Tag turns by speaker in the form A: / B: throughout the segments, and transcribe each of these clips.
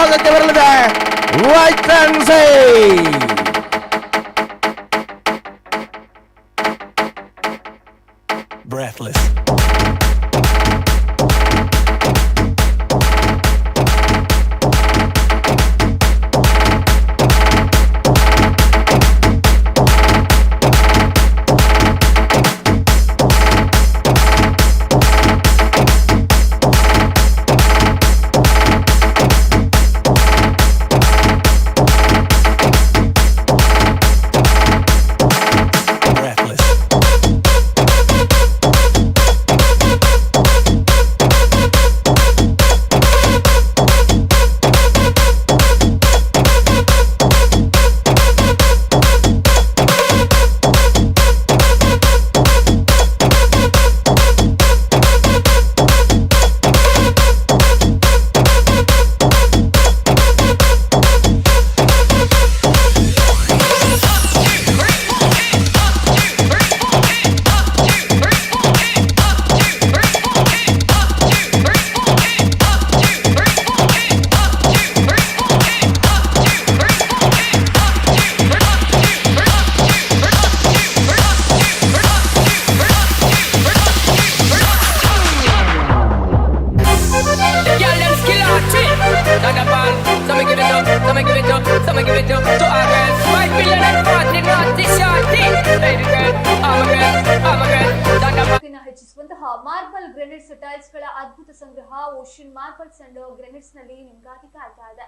A: ಮುಂಭಾಗಕ್ಕೆ ಬರಲಿದೆ. Wait and see.
B: Breathless.
C: ಹೆಚ್ಚಿಸುವಂತಹ marble Grenades tiles ಗಳ ಅದ್ಭುತ ಸಂಗ್ರಹ ಓಷನ್ ಮಾರ್ಬಲ್ಸ್ ಅಂಡ್ ಗ್ರೆನೇಡ್ಸ್ ನಲ್ಲಿ ನಿಮ್ಗಾಗಿ ಕಾಯ್ತಾ ಇದೆ.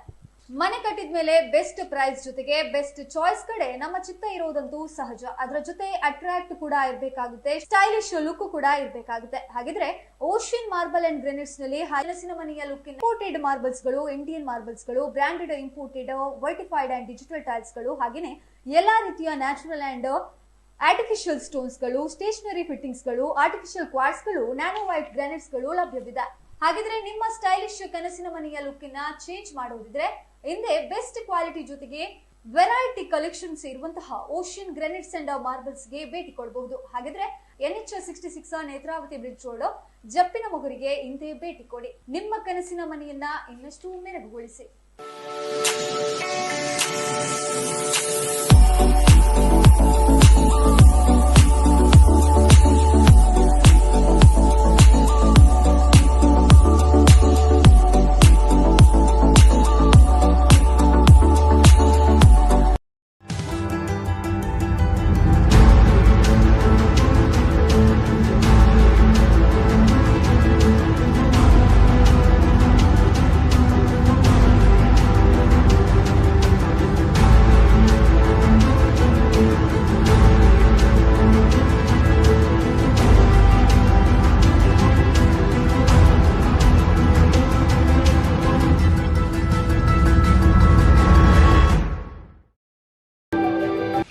C: ಮನೆ ಕಟ್ಟಿದ ಮೇಲೆ ಬೆಸ್ಟ್ ಪ್ರೈಸ್ ಜೊತೆಗೆ ಬೆಸ್ಟ್ ಚಾಯ್ಸ್ ಕಡೆ ನಮ್ಮ ಚಿತ್ತ ಇರೋದಂತೂ ಸಹಜ. ಅದರ ಜೊತೆ ಅಟ್ರಾಕ್ಟ್ ಕೂಡ ಇರಬೇಕಾಗುತ್ತೆ, ಸ್ಟೈಲಿಶ್ ಲುಕ್ ಕೂಡ ಇರಬೇಕಾಗುತ್ತೆ. ಹಾಗಿದ್ರೆ ಓಷನ್ ಮಾರ್ಬಲ್ ಅಂಡ್ ಗ್ರೆನೇಡ್ಸ್ ನಲ್ಲಿ ಹಲಸಿನ ಮನೆಯ ಲುಕ್ ಇಂಪೋರ್ಟೆಡ್ ಮಾರ್ಬಲ್ಸ್ ಗಳು, ಇಂಡಿಯನ್ ಮಾರ್ಬಲ್ಸ್ ಗಳು, branded imported vitrified and digital tiles ಗಳು, ಹಾಗೇನೆ ಎಲ್ಲಾ ರೀತಿಯ ನ್ಯಾಚುರಲ್ ಅಂಡ್ ಆರ್ಟಿಫಿಷಿಯಲ್ ಸ್ಟೋನ್ಸ್ ಗಳು, ಸ್ಟೇಷನರಿ ಫಿಟ್ಟಿಂಗ್ಸ್ ಗಳು, ಆರ್ಟಿಫಿಷಿಯಲ್ ಕ್ವಾರ್ಟ್ಸ್ ಗಳು, ನ್ಯಾನೋ ವೈಟ್ ಗ್ರಾನೈಟ್ಸ್ ಗಳು ಲಭ್ಯವಿದೆ. ಹಾಗಿದ್ರೆ ನಿಮ್ಮ ಸ್ಟೈಲಿಶ್ ಕನಸಿನ ಮನೆಯ ಲುಕ್ ನ ಚೇಂಜ್ ಮಾಡೋದಿದ್ರೆ ಹಿಂದೆ ಬೆಸ್ಟ್ ಕ್ವಾಲಿಟಿ ಜೊತೆಗೆ ವೆರೈಟಿ ಕಲೆಕ್ಷನ್ಸ್ ಇರುವಂತಹ ಓಷನ್ ಗ್ರಾನೈಟ್ಸ್ ಅಂಡ್ ಮಾರ್ಬಲ್ಸ್ ಗೆ ಭೇಟಿ ಕೊಡಬಹುದು. ಹಾಗಿದ್ರೆ NH 66 ನೇತ್ರಾವತಿ ಬ್ರಿಡ್ಜ್ ರೋಡ್, ಜಪ್ಪಿನ ಮೊಗರಿಗೆ ಹಿಂದೆ ಭೇಟಿ ಕೊಡಿ. ನಿಮ್ಮ ಕನಸಿನ ಮನೆಯನ್ನ ಇನ್ನಷ್ಟು ಮೆರುಗುಗೊಳಿಸಿ.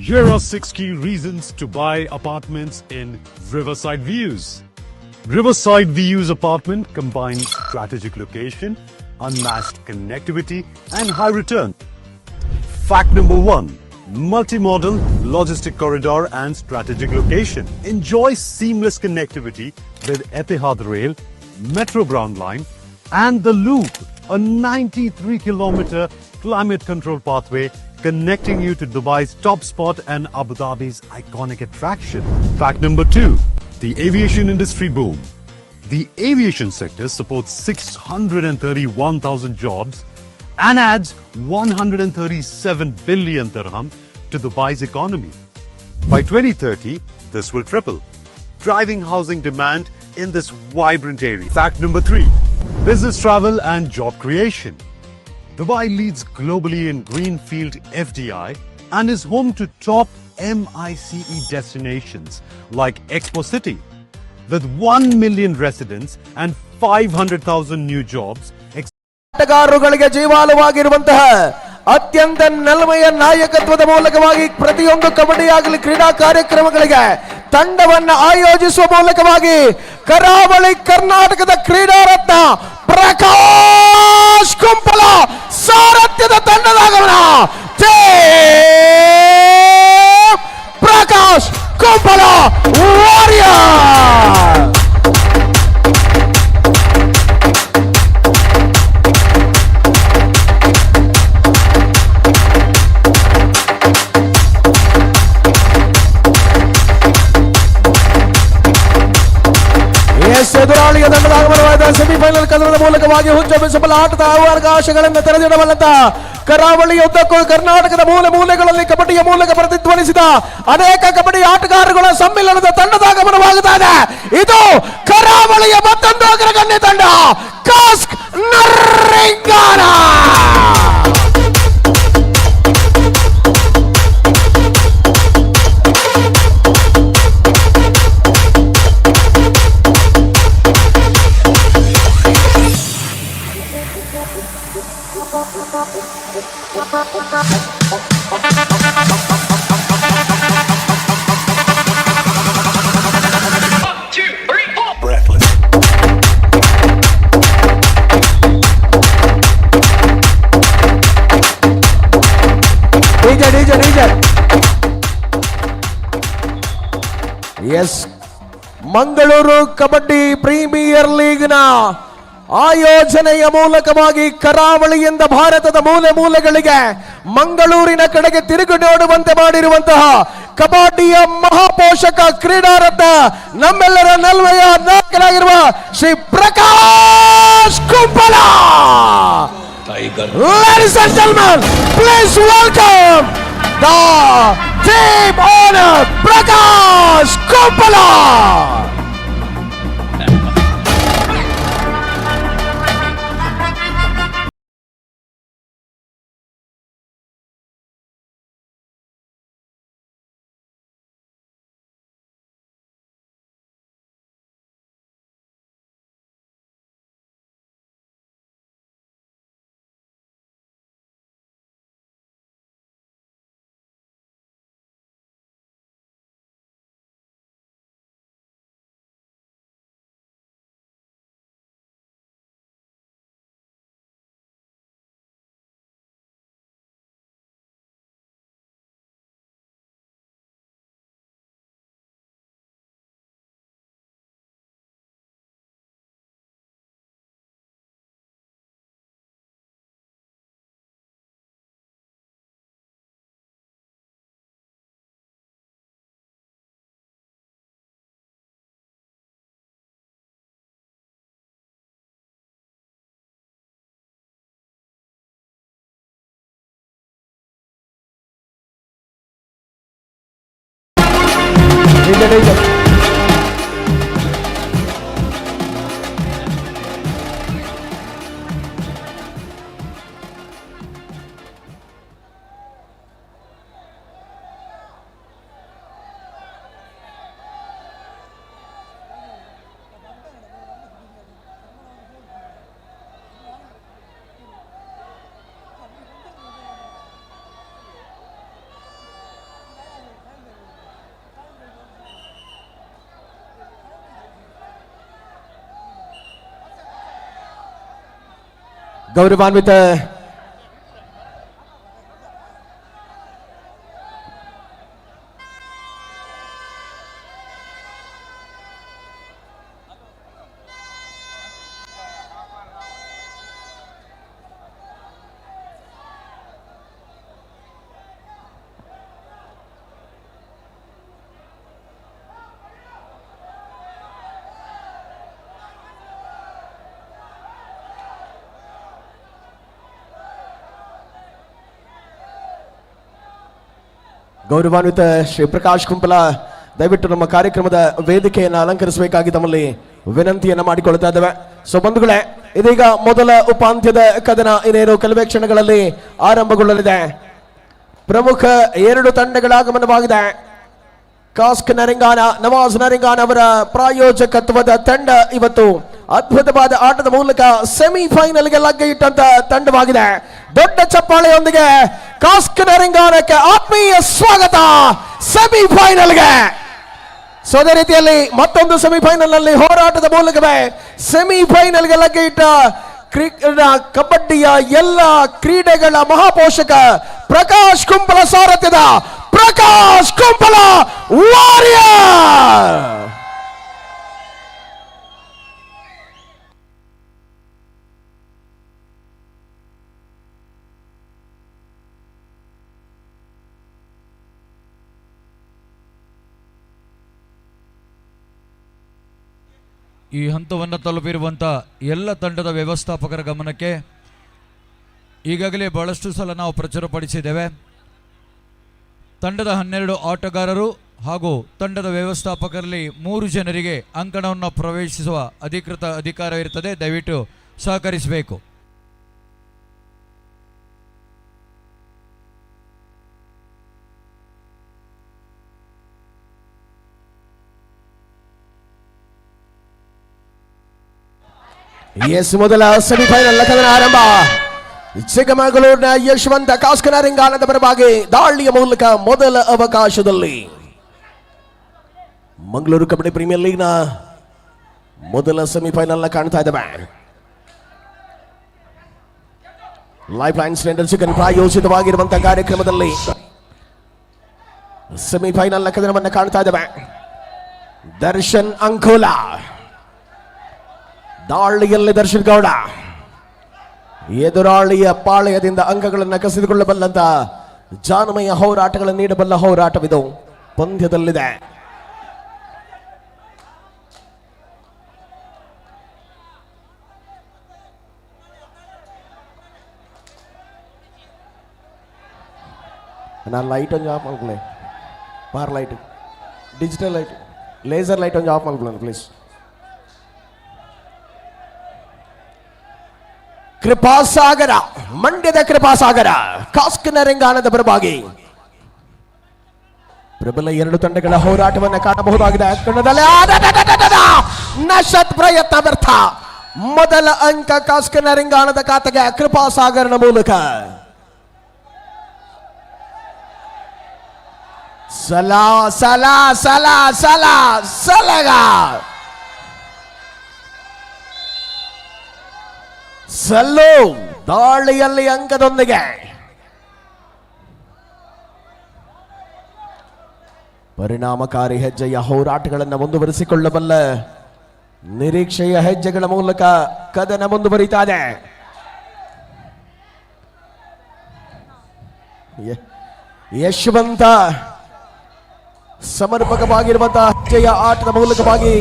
D: Here are 6 key reasons to buy apartments in Riverside Views. Riverside Views apartment combines strategic location, unmatched connectivity and high return. Fact number 1. Multi-modal logistic corridor and strategic location. Enjoy seamless connectivity with Etihad Rail, Metro Brown Line and the Loop, a 93-kilometer climate control pathway connecting you to Dubai's top spot and Abu Dhabi's iconic attraction. Fact number 2. The aviation industry boom. The aviation sector supports 631,000 jobs and adds 137 billion dirham to Dubai's economy. By 2030, this will triple, driving housing demand in this vibrant area. Fact number 3. Business travel and job creation. Dubai leads globally in greenfield FDI and is home to top MICE destinations like Expo City. With 1 million residents and 500,000 new jobs.
A: ಆಟಗಾರರುಗಳಿಗೆ ಜೀವಾಳವಾಗಿರುವಂತಹ ಅತ್ಯಂತ ನಲ್ಮೆಯ ನಾಯಕತ್ವದ ಮೂಲಕವಾಗಿ ಪ್ರತಿಯೊಂದು ಕಬಡ್ಡಿ ಆಗಲಿ ಕ್ರೀಡಾ ಕಾರ್ಯಕ್ರಮಗಳಿಗೆ ತಂಡವನ್ನು ಆಯೋಜಿಸುವ ಮೂಲಕವಾಗಿ ಕರಾವಳಿ ಕರ್ನಾಟಕದ ಕ್ರೀಡಾ ರತ್ನ ಪ್ರಕಾಶ್ ಕುಂಪಲ ಸಾರಥ್ಯದ ತಂಡದ ಆಗಮನ. ಪ್ರಕಾಶ್ ಕುಂಪಲ ವಾರಿಯರ್. ಕರಾವಳಿಯ ತಂಡದ ಆಗಮನವಾದ ಸೆಮಿಫೈನಲ್ ಕದನದ ಮೂಲಕವಾಗಿ ಹುಚ್ಚೆಬ್ಬಿಸಬಲ್ಲ ಆಟದ ಅವಕಾಶಗಳನ್ನು ತೆರೆದಿಡಬಲ್ಲಂತ ಕರಾವಳಿಯ ಉದ್ದಕ್ಕೂ ಕರ್ನಾಟಕದ ಮೂಲೆ ಮೂಲೆಗಳಲ್ಲಿ ಕಬಡ್ಡಿಯ ಮೂಲಕ ಪ್ರತಿಧ್ವನಿಸಿದ ಅನೇಕ ಕಬಡ್ಡಿ ಆಟಗಾರರುಗಳ ಸಮ್ಮಿಲನದ ತಂಡದ ಆಗಮನವಾಗುತ್ತಾ ಇದೆ. ಇದು ಕರಾವಳಿಯ ಮತ್ತೊಂದು ಅಗ್ರಗಣ್ಯ ತಂಡ ಕಾಸ್ಕ್ ನರಿಂಗಾನ. ಎಸ್, ಮಂಗಳೂರು ಕಬಡ್ಡಿ ಪ್ರೀಮಿಯರ್ ಲೀಗ್ನ ಆಯೋಜನೆಯ ಮೂಲಕವಾಗಿ ಕರಾವಳಿಯಿಂದ ಭಾರತದ ಮೂಲೆ ಮೂಲೆಗಳಿಗೆ ಮಂಗಳೂರಿನ ಕಡೆಗೆ ತಿರುಗಿ ನೋಡುವಂತೆ ಮಾಡಿರುವಂತಹ ಕಬಡ್ಡಿಯ ಮಹಾಪೋಷಕ ಕ್ರೀಡಾರತ್ನ ನಮ್ಮೆಲ್ಲರ ನಲ್ಮೆಯ ನಾಯಕನಾಗಿರುವ Shri Prakash Kumpala. Ladies and gentlemen, please welcome the team owner Prakash Kumpala. ಗೌರವಾನ್ವಿತ ಗೌರವಾನ್ವಿತ ಶ್ರೀ ಪ್ರಕಾಶ್ ಕುಂಪಲ, ದಯವಿಟ್ಟು ನಮ್ಮ ಕಾರ್ಯಕ್ರಮದ ವೇದಿಕೆಯನ್ನು ಅಲಂಕರಿಸಬೇಕಾಗಿ ತಮ್ಮಲ್ಲಿ ವಿನಂತಿಯನ್ನ ಮಾಡಿಕೊಳ್ತಾ ಇದ್ದೇವೆ. ಸೊ ಬಂಧುಗಳೇ, ಇದೀಗ ಮೊದಲ ಉಪಾಂತ್ಯದ ಕದನ ಇನ್ನೇನು ಕೆಲವೇ ಕ್ಷಣಗಳಲ್ಲಿ ಆರಂಭಗೊಳ್ಳಲಿದೆ. ಪ್ರಮುಖ ಎರಡು ತಂಡಗಳ ಆಗಮನವಾಗಿದೆ. ಕಾಸ್ಕ್ ನರಿಂಗಾನ, ನವಾಜ್ ನರಿಂಗಾನ ಅವರ ಪ್ರಾಯೋಜಕತ್ವದ ತಂಡ ಇವತ್ತು ಅದ್ಭುತವಾದ ಆಟದ ಮೂಲಕ ಸೆಮಿಫೈನಲ್ಗೆ ಲಗ್ಗೆ ಇಟ್ಟಂತ ತಂಡವಾಗಿದೆ. ದೊಡ್ಡ ಚಪ್ಪಾಳೆಯೊಂದಿಗೆ ಕಾಸ್ಕ್ ನರಿಂಗಾನಕ್ಕೆ ಆತ್ಮೀಯ ಸ್ವಾಗತ ಸೆಮಿಫೈನಲ್ಗೆ. ಸೊ ಅದೇ ರೀತಿಯಲ್ಲಿ ಮತ್ತೊಂದು ಸೆಮಿಫೈನಲ್ ನಲ್ಲಿ ಹೋರಾಟದ ಮೂಲಕವೇ ಸೆಮಿಫೈನಲ್ಗೆ ಲಗ್ಗೆ ಇಟ್ಟ ಕಬಡ್ಡಿಯ ಎಲ್ಲ ಕ್ರೀಡೆಗಳ ಮಹಾಪೋಷಕ ಪ್ರಕಾಶ್ ಕುಂಪಲ ಸಾರಥ್ಯದ ಪ್ರಕಾಶ್ ಕುಂಪಲ ವಾರಿಯರ್.
B: ಈ ಹಂತವನ್ನು ತಲುಪಿರುವಂಥ ಎಲ್ಲ ತಂಡದ ವ್ಯವಸ್ಥಾಪಕರ ಗಮನಕ್ಕೆ ಈಗಾಗಲೇ ಬಹಳಷ್ಟು ಸಲ ನಾವು ಪ್ರಚುರಪಡಿಸಿದ್ದೇವೆ. ತಂಡದ 12 ಆಟಗಾರರು ಹಾಗೂ ತಂಡದ ವ್ಯವಸ್ಥಾಪಕರಲ್ಲಿ 3 ಜನರಿಗೆ ಅಂಕಣವನ್ನು ಪ್ರವೇಶಿಸುವ ಅಧಿಕೃತ ಅಧಿಕಾರ ಇರುತ್ತದೆ. ದಯವಿಟ್ಟು ಸಹಕರಿಸಬೇಕು.
A: ಎಸ್, ಮೊದಲ ಸೆಮಿಫೈನಲ್ ಕದನ ಆರಂಭ. ಚಿಕ್ಕಮಗಳೂರಿನ ಯಶವಂತ ಕಾಸ್ಕನ ರಿಂಗಾಣದ ಪರವಾಗಿ ದಾಳಿಯ ಮೂಲಕ ಮೊದಲ ಅವಕಾಶದಲ್ಲಿ ಮಂಗಳೂರು ಕಬಡ್ಡಿ ಪ್ರೀಮಿಯರ್ ಲೀಗ್ನ ಮೊದಲ ಸೆಮಿಫೈನಲ್ ಕಾಣ್ತಾ ಇದ್ದಾವೆ. ಲೈಫ್ ಲೈನ್ ಸ್ಟ್ಯಾಂಡರ್ಡ್ ಚಿಕನ್ ಪ್ರಾಯೋಜಿತವಾಗಿರುವಂತಹ ಕಾರ್ಯಕ್ರಮದಲ್ಲಿ ಸೆಮಿಫೈನಲ್ ಕದನವನ್ನು ಕಾಣ್ತಾ ಇದ್ದಾವೆ. ದರ್ಶನ್ ಅಂಕೋಲಾ ದಾಳಿಯಲ್ಲಿ ದರ್ಶನ್ ಗೌಡ ಎದುರಾಳಿಯ ಪಾಳೆಯದಿಂದ ಅಂಕಗಳನ್ನು ಕಸಿದುಕೊಳ್ಳಬಲ್ಲಂತ ಜಾನಮಯ ಹೋರಾಟಗಳನ್ನು ನೀಡಬಲ್ಲ ಹೋರಾಟವಿದು ಪಂದ್ಯದಲ್ಲಿದೆ. ನಾನು ಲೈಟ್ ಒಂದು ಆಫ್ ಮಾಡ್ಕೊಳ್ಳಿ. ಪಾರ್ light, digital light, laser light ಒಂದು ಆಫ್ ಮಾಡ್ಕೊಳ್ಳೋಣ ಪ್ಲೀಸ್. ಕೃಪಾಸಾಗರ, ಮಂಡ್ಯದ ಕೃಪಾಸಾಗರ ಕಾಸ್ಕನ ರಿಂಗಾಣದ ಪರವಾಗಿ ಪ್ರಬಲ 2 ತಂಡಗಳ ಹೋರಾಟವನ್ನು ಕಾಣಬಹುದಾಗಿದೆ. ನಶತ್ ಪ್ರಯತ್ನ ವ್ಯರ್ಥ. ಮೊದಲ ಅಂಕ ಕಾಸ್ಕನ ರಿಂಗಾಣದ ಖಾತೆಗೆ ಕೃಪಾಸಾಗರನ ಮೂಲಕ. ಸಲಾ ಸಲಾ ಸಲಾ ಸಲಾ ಸಲಗ ಸಲ್ಲು ದಾಳಿಯಲ್ಲಿ ಅಂಕದೊಂದಿಗೆ ಪರಿಣಾಮಕಾರಿ ಹೆಜ್ಜೆಯ ಹೋರಾಟಗಳನ್ನು ಮುಂದುವರಿಸಿಕೊಳ್ಳಬಲ್ಲ ನಿರೀಕ್ಷೆಯ ಹೆಜ್ಜೆಗಳ ಮೂಲಕ ಕದನ ಮುಂದುವರಿತಾ ಇದೆ. ಯಶವಂತ ಸಮರ್ಪಕವಾಗಿರುವಂತಹ ಹೆಜ್ಜೆಯ ಆಟದ ಮೂಲಕವಾಗಿ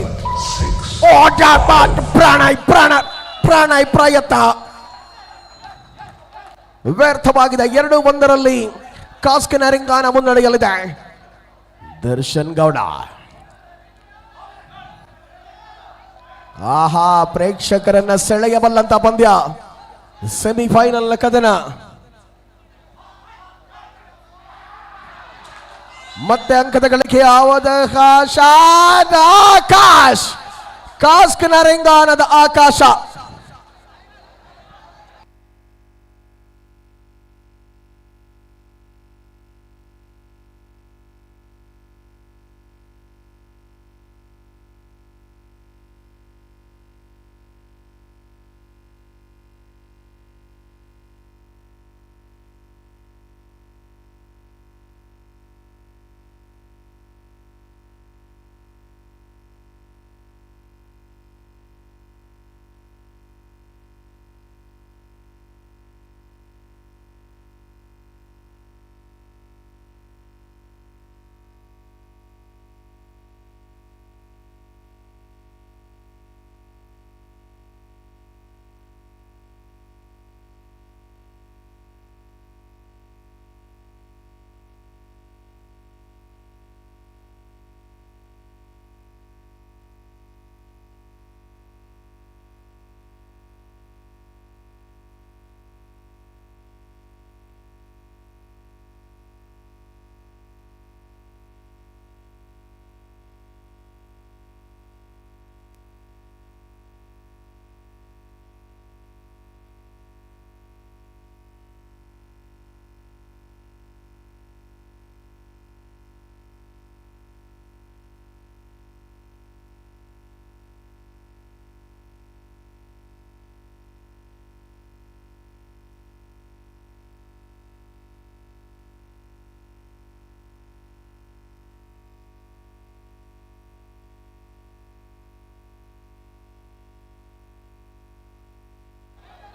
A: ಪ್ರಾಣಾಯ್ ಪ್ರಯತ್ನ ವ್ಯರ್ಥವಾಗಿದೆ. 2-1 ಕಾಸ್ಕನ ರಿಂಗಾಣ ಮುನ್ನಡೆಯಲಿದೆ. ದರ್ಶನ್ ಗೌಡ ಆಹಾ, ಪ್ರೇಕ್ಷಕರನ್ನ ಸೆಳೆಯಬಲ್ಲಂತ ಪಂದ್ಯ. ಸೆಮಿಫೈನಲ್ ಕದನ. ಮತ್ತೆ ಅಂಕದ ಗಳಿಕೆ ಅವಕಾಶ. ಆಕಾಶ್ ಕಾಸ್ಕನ ರಿಂಗಾಣದ ಆಕಾಶ.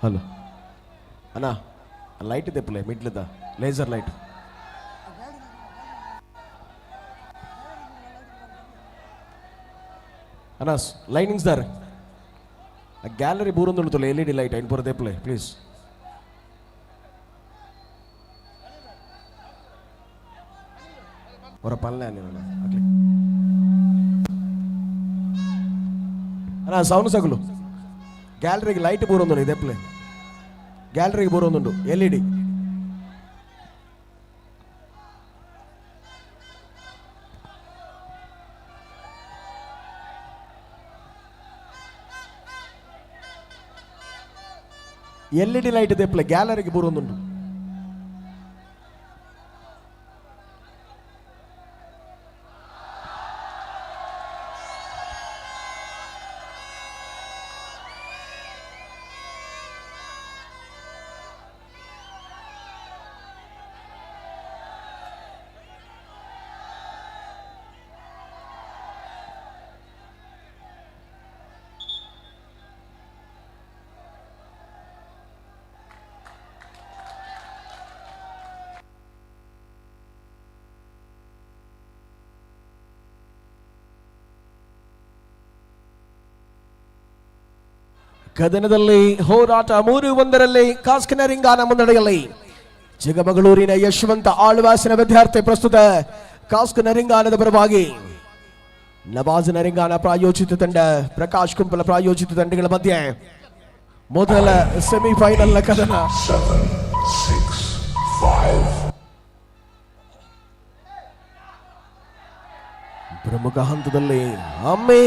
A: ಹಲೋ ಅಣ್ಣ, ಲೈಟ್ ಇದೆ ಪ್ಲೇ ಮಿಡ್ಲದ ಲೇಸರ್ ಲೈಟ್. ಅಣ್ಣ ಲೈನಿಂಗ್ಸ್ ದಾರ್ ಗ್ಯಾಲರಿ ಬೂರೊಂದು LED ಲೈಟ್ ಐನ್ ಪೂರ ದೇಪ್ಲೆ ಪ್ಲೀಸ್. ಅವರ ಪಲ್ಲೆ ಅಣ್ಣ ಸೌಂಡ್ ಸಗಲು ಗ್ಯಾಲರಿಗೆ ಲೈಟ್ ಬೂರೊಂದು ಇದೆಪ್ಲೆ ಗ್ಯಾಲರಿಗೆ ಬೂರೊಂದುಂಡು LED ಲೈಟ್ ದೆಪ್ಲೆ ಗ್ಯಾಲರಿಗೆ ಬೂರೊಂದುಂಡು. ಕದನದಲ್ಲಿ ಹೋರಾಟ 3-1 ಕಾಸ್ಕಿನ ರಿಂಗಾನ ಮುನ್ನಡೆಯಲ್ಲಿ ಚಿಕ್ಕಮಗಳೂರಿನ ಯಶವಂತ ಆಳ್ವಾಸಿನ ವಿದ್ಯಾರ್ಥಿ ಪ್ರಸ್ತುತ ಕಾಸ್ಕಿನ ರಿಂಗಾನದ ಪರವಾಗಿ ನವಾಜ್ ನರಿಂಗಾನ ಪ್ರಾಯೋಜಿತ ತಂಡ ಪ್ರಕಾಶ್ ಕುಂಪಲ ಪ್ರಾಯೋಜಿತ ತಂಡಗಳ ಮಧ್ಯೆ ಮೊದಲ ಸೆಮಿಫೈನಲ್ ಕದನ. ಪ್ರಮುಖ ಹಂತದಲ್ಲಿ ಅಮ್ಮಿ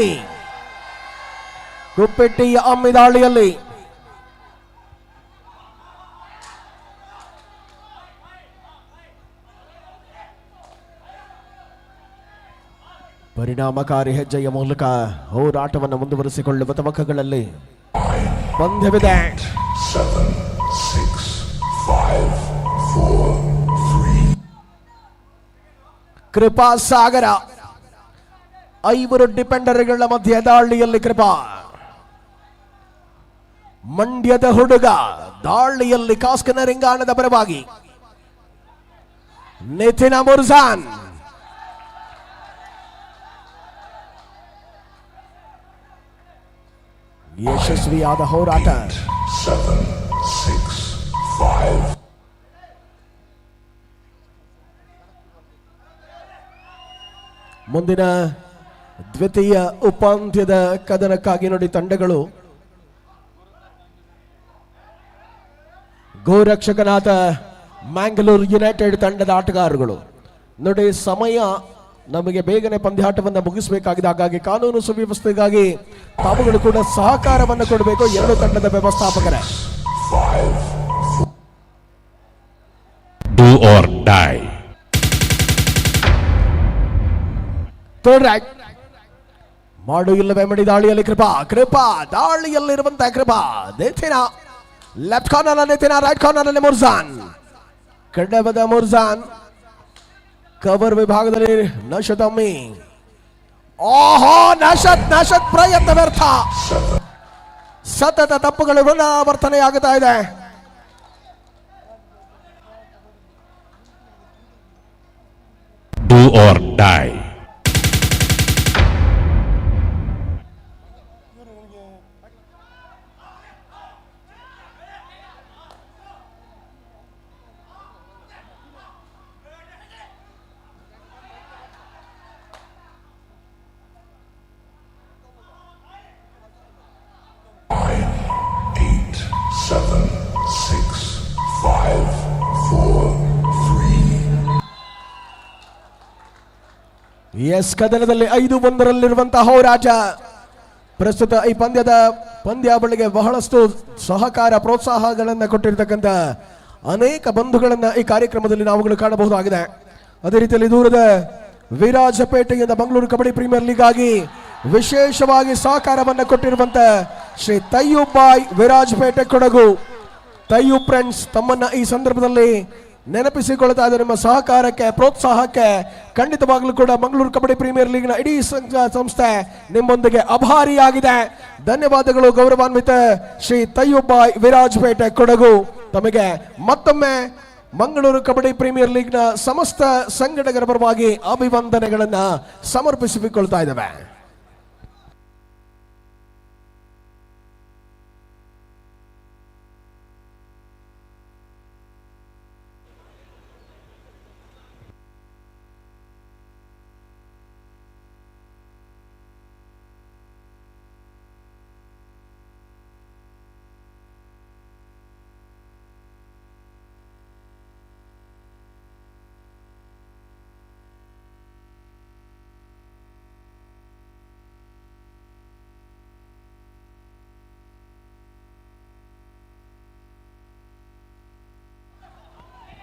A: ಕುಪ್ಪೆಟ್ಟಿಯ ಅಮ್ಮಿ ದಾಳಿಯಲ್ಲಿ ಪರಿಣಾಮಕಾರಿ ಹೆಜ್ಜೆಯ ಮೂಲಕ ಹೋರಾಟವನ್ನು ಮುಂದುವರಿಸಿಕೊಳ್ಳುವ ತವಕಗಳಲ್ಲಿ ಪಂದ್ಯವಿದೆ.
E: 7, 6, 5, 4, 3.
A: ಕೃಪಾ ಸಾಗರ 5 ಡಿಪೆಂಡರ್ಗಳ ಮಧ್ಯೆ ದಾಳಿಯಲ್ಲಿ ಕೃಪಾ. ಮಂಡ್ಯದ ಹುಡುಗ ದಾಳಿಯಲ್ಲಿ ಕಾಸ್ಕನ ರಿಂಗಾಣದ ಪರವಾಗಿ ನಿತಿನ ಮುರ್ಜಾನ್. ಯಶಸ್ವಿಯಾದ ಹೋರಾಟ.
E: 7, 6, 5.
A: ಮುಂದಿನ ದ್ವಿತೀಯ ಉಪಾಂತ್ಯದ ಕದನಕ್ಕಾಗಿ ನೋಡಿ ತಂಡಗಳು ಗೋರಕ್ಷಕನಾದ ಮ್ಯಾಂಗ್ಳೂರ್ ಯುನೈಟೆಡ್ ತಂಡದ ಆಟಗಾರರುಗಳು. ನೋಡಿ ಸಮಯ ನಮಗೆ ಬೇಗನೆ ಪಂದ್ಯಾಟವನ್ನು ಮುಗಿಸಬೇಕಾಗಿದೆ, ಹಾಗಾಗಿ ಕಾನೂನು ಸುವ್ಯವಸ್ಥೆಗಾಗಿ ತಾವುಗಳು ಕೂಡ ಸಹಕಾರವನ್ನು ಕೊಡಬೇಕು ಎರಡು ತಂಡದ ವ್ಯವಸ್ಥಾಪಕರೇ.
E: Do or die.
A: Third right ಮಾಡು ಇಲ್ಲವೇ ಮಡಿ ದಾಳಿಯಲ್ಲಿ ಕೃಪಾ. ಕೃಪಾ ದಾಳಿಯಲ್ಲಿರುವಂತಹ ಕೃಪಾ. ನಿತಿನ ಲೆಫ್ಟ್ ಕಾರ್ನರ್ ಅಲ್ಲಿ ನಿತಿನ, ರೈಟ್ ಕಾರ್ನರ್ ಅಲ್ಲಿ ಮುರ್ಜಾನ್. ಕಡಬದ ಮುರ್ಜಾನ್ ಕವರ್ ವಿಭಾಗದಲ್ಲಿ ನಶದ್ ಅಮ್ಮಿ. ಓಹೋ ನಶದ್ ಪ್ರಯತ್ನ ವ್ಯರ್ಥ. ಸತತ ತಪ್ಪುಗಳು ಪುನರಾವರ್ತನೆಯಾಗುತ್ತಾ ಇದೆ.
E: Do or die.
A: ಎಸ್ ಕದನದಲ್ಲಿ 5-1 ಹೋರಾಟ. ಪ್ರಸ್ತುತ ಈ ಪಂದ್ಯಾವಳಿಗೆ ಬಹಳಷ್ಟು ಸಹಕಾರ ಪ್ರೋತ್ಸಾಹಗಳನ್ನು ಕೊಟ್ಟಿರ್ತಕ್ಕಂಥ ಅನೇಕ ಬಂಧುಗಳನ್ನ ಈ ಕಾರ್ಯಕ್ರಮದಲ್ಲಿ ನಾವುಗಳು ಕಾಣಬಹುದಾಗಿದೆ. ಅದೇ ರೀತಿಯಲ್ಲಿ ದೂರದ ವಿರಾಜಪೇಟೆಯಿಂದ ಮಂಗಳೂರು ಕಬಡ್ಡಿ ಪ್ರೀಮಿಯರ್ ಲೀಗ್ ಆಗಿ ವಿಶೇಷವಾಗಿ ಸಹಕಾರವನ್ನು ಕೊಟ್ಟಿರುವಂತ ಶ್ರೀ ತಯ್ಯೂಬ್ ಬಾಯ್ ವಿರಾಜಪೇಟೆ ಕೊಡಗು. ತಯ್ಯೂಬ್ ಫ್ರೆಂಡ್ಸ್ ತಮ್ಮನ್ನ ಈ ಸಂದರ್ಭದಲ್ಲಿ ನೆನಪಿಸಿಕೊಳ್ತಾ ಇದ್ದಾರೆ. ನಿಮ್ಮ ಸಹಕಾರಕ್ಕೆ ಪ್ರೋತ್ಸಾಹಕ್ಕೆ ಖಂಡಿತವಾಗಲೂ ಕೂಡ ಮಂಗಳೂರು ಕಬಡ್ಡಿ ಪ್ರೀಮಿಯರ್ ಲೀಗ್ನ ಇಡೀ ಸಂಸ್ಥೆ ನಿಮ್ಮೊಂದಿಗೆ ಆಭಾರಿಯಾಗಿದೆ. ಧನ್ಯವಾದಗಳು ಗೌರವಾನ್ವಿತ ಶ್ರೀ ತಯ್ಯೂಬ್ ಬಾಯ್ ವಿರಾಜಪೇಟೆ ಕೊಡಗು. ತಮಗೆ ಮತ್ತೊಮ್ಮೆ ಮಂಗಳೂರು ಕಬಡ್ಡಿ ಪ್ರೀಮಿಯರ್ ಲೀಗ್ನ ಸಮಸ್ತ ಸಂಘಟಕರ ಪರವಾಗಿ ಅಭಿವಂದನೆಗಳನ್ನ ಸಮರ್ಪಿಸಿಕೊಳ್ತಾ ಇದ್ದೇವೆ.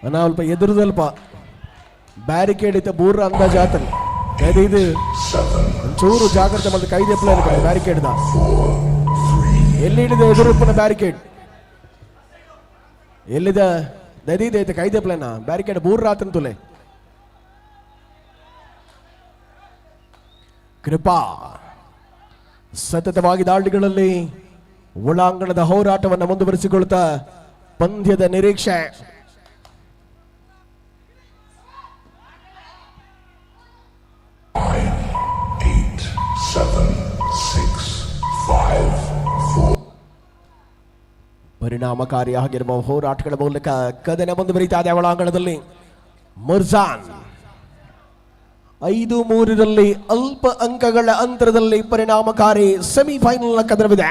A: ಅಣ್ಣ ಅಲ್ಪ ಎದುರುದಲ್ಪ ಬ್ಯಾರಿಕೇಡ್ ಇತ್ತ ಬೂರ ಅಂದಾಜು ಆತಲ್ಲ ಇದು ಒಂಚೂರು ಜಾಗ್ರತೆ ಮಾಡಿದ ಕೈದೆ ಪ್ಲೇನ್ ಬ್ಯಾರಿಕೇಡ್ದ ಎಲ್ಲಿ ಹಿಡಿದ ಎದುರುಪ್ಪನ ಬ್ಯಾರಿಕೇಡ್ ಎಲ್ಲಿದ ನದಿದೆ ಐತೆ ಕೈದೆ ಪ್ಲೇನ ಬ್ಯಾರಿಕೇಡ್ ಬೂರ ಆತಂತುಲೆ ಕೃಪಾ ಸತತವಾಗಿ ದಾಳಿಗಳಲ್ಲಿ ಒಳಾಂಗಣದ ಹೋರಾಟವನ್ನು ಮುಂದುವರಿಸಿಕೊಳ್ಳುತ್ತಾ ಪಂದ್ಯದ ನಿರೀಕ್ಷೆ. ಪರಿಣಾಮಕಾರಿಯಾಗಿರುವ ಹೋರಾಟಗಳ ಮೂಲಕ ಕದನ ಮುಂದುವರಿತಾ ಇದೆ ಒಳಾಂಗಣದಲ್ಲಿ. ಮುರ್ಜಾನ್ 5-3 ಅಲ್ಪ ಅಂಕಗಳ ಅಂತರದಲ್ಲಿ ಪರಿಣಾಮಕಾರಿ ಸೆಮಿಫೈನಲ್ ಕದನವಿದೆ.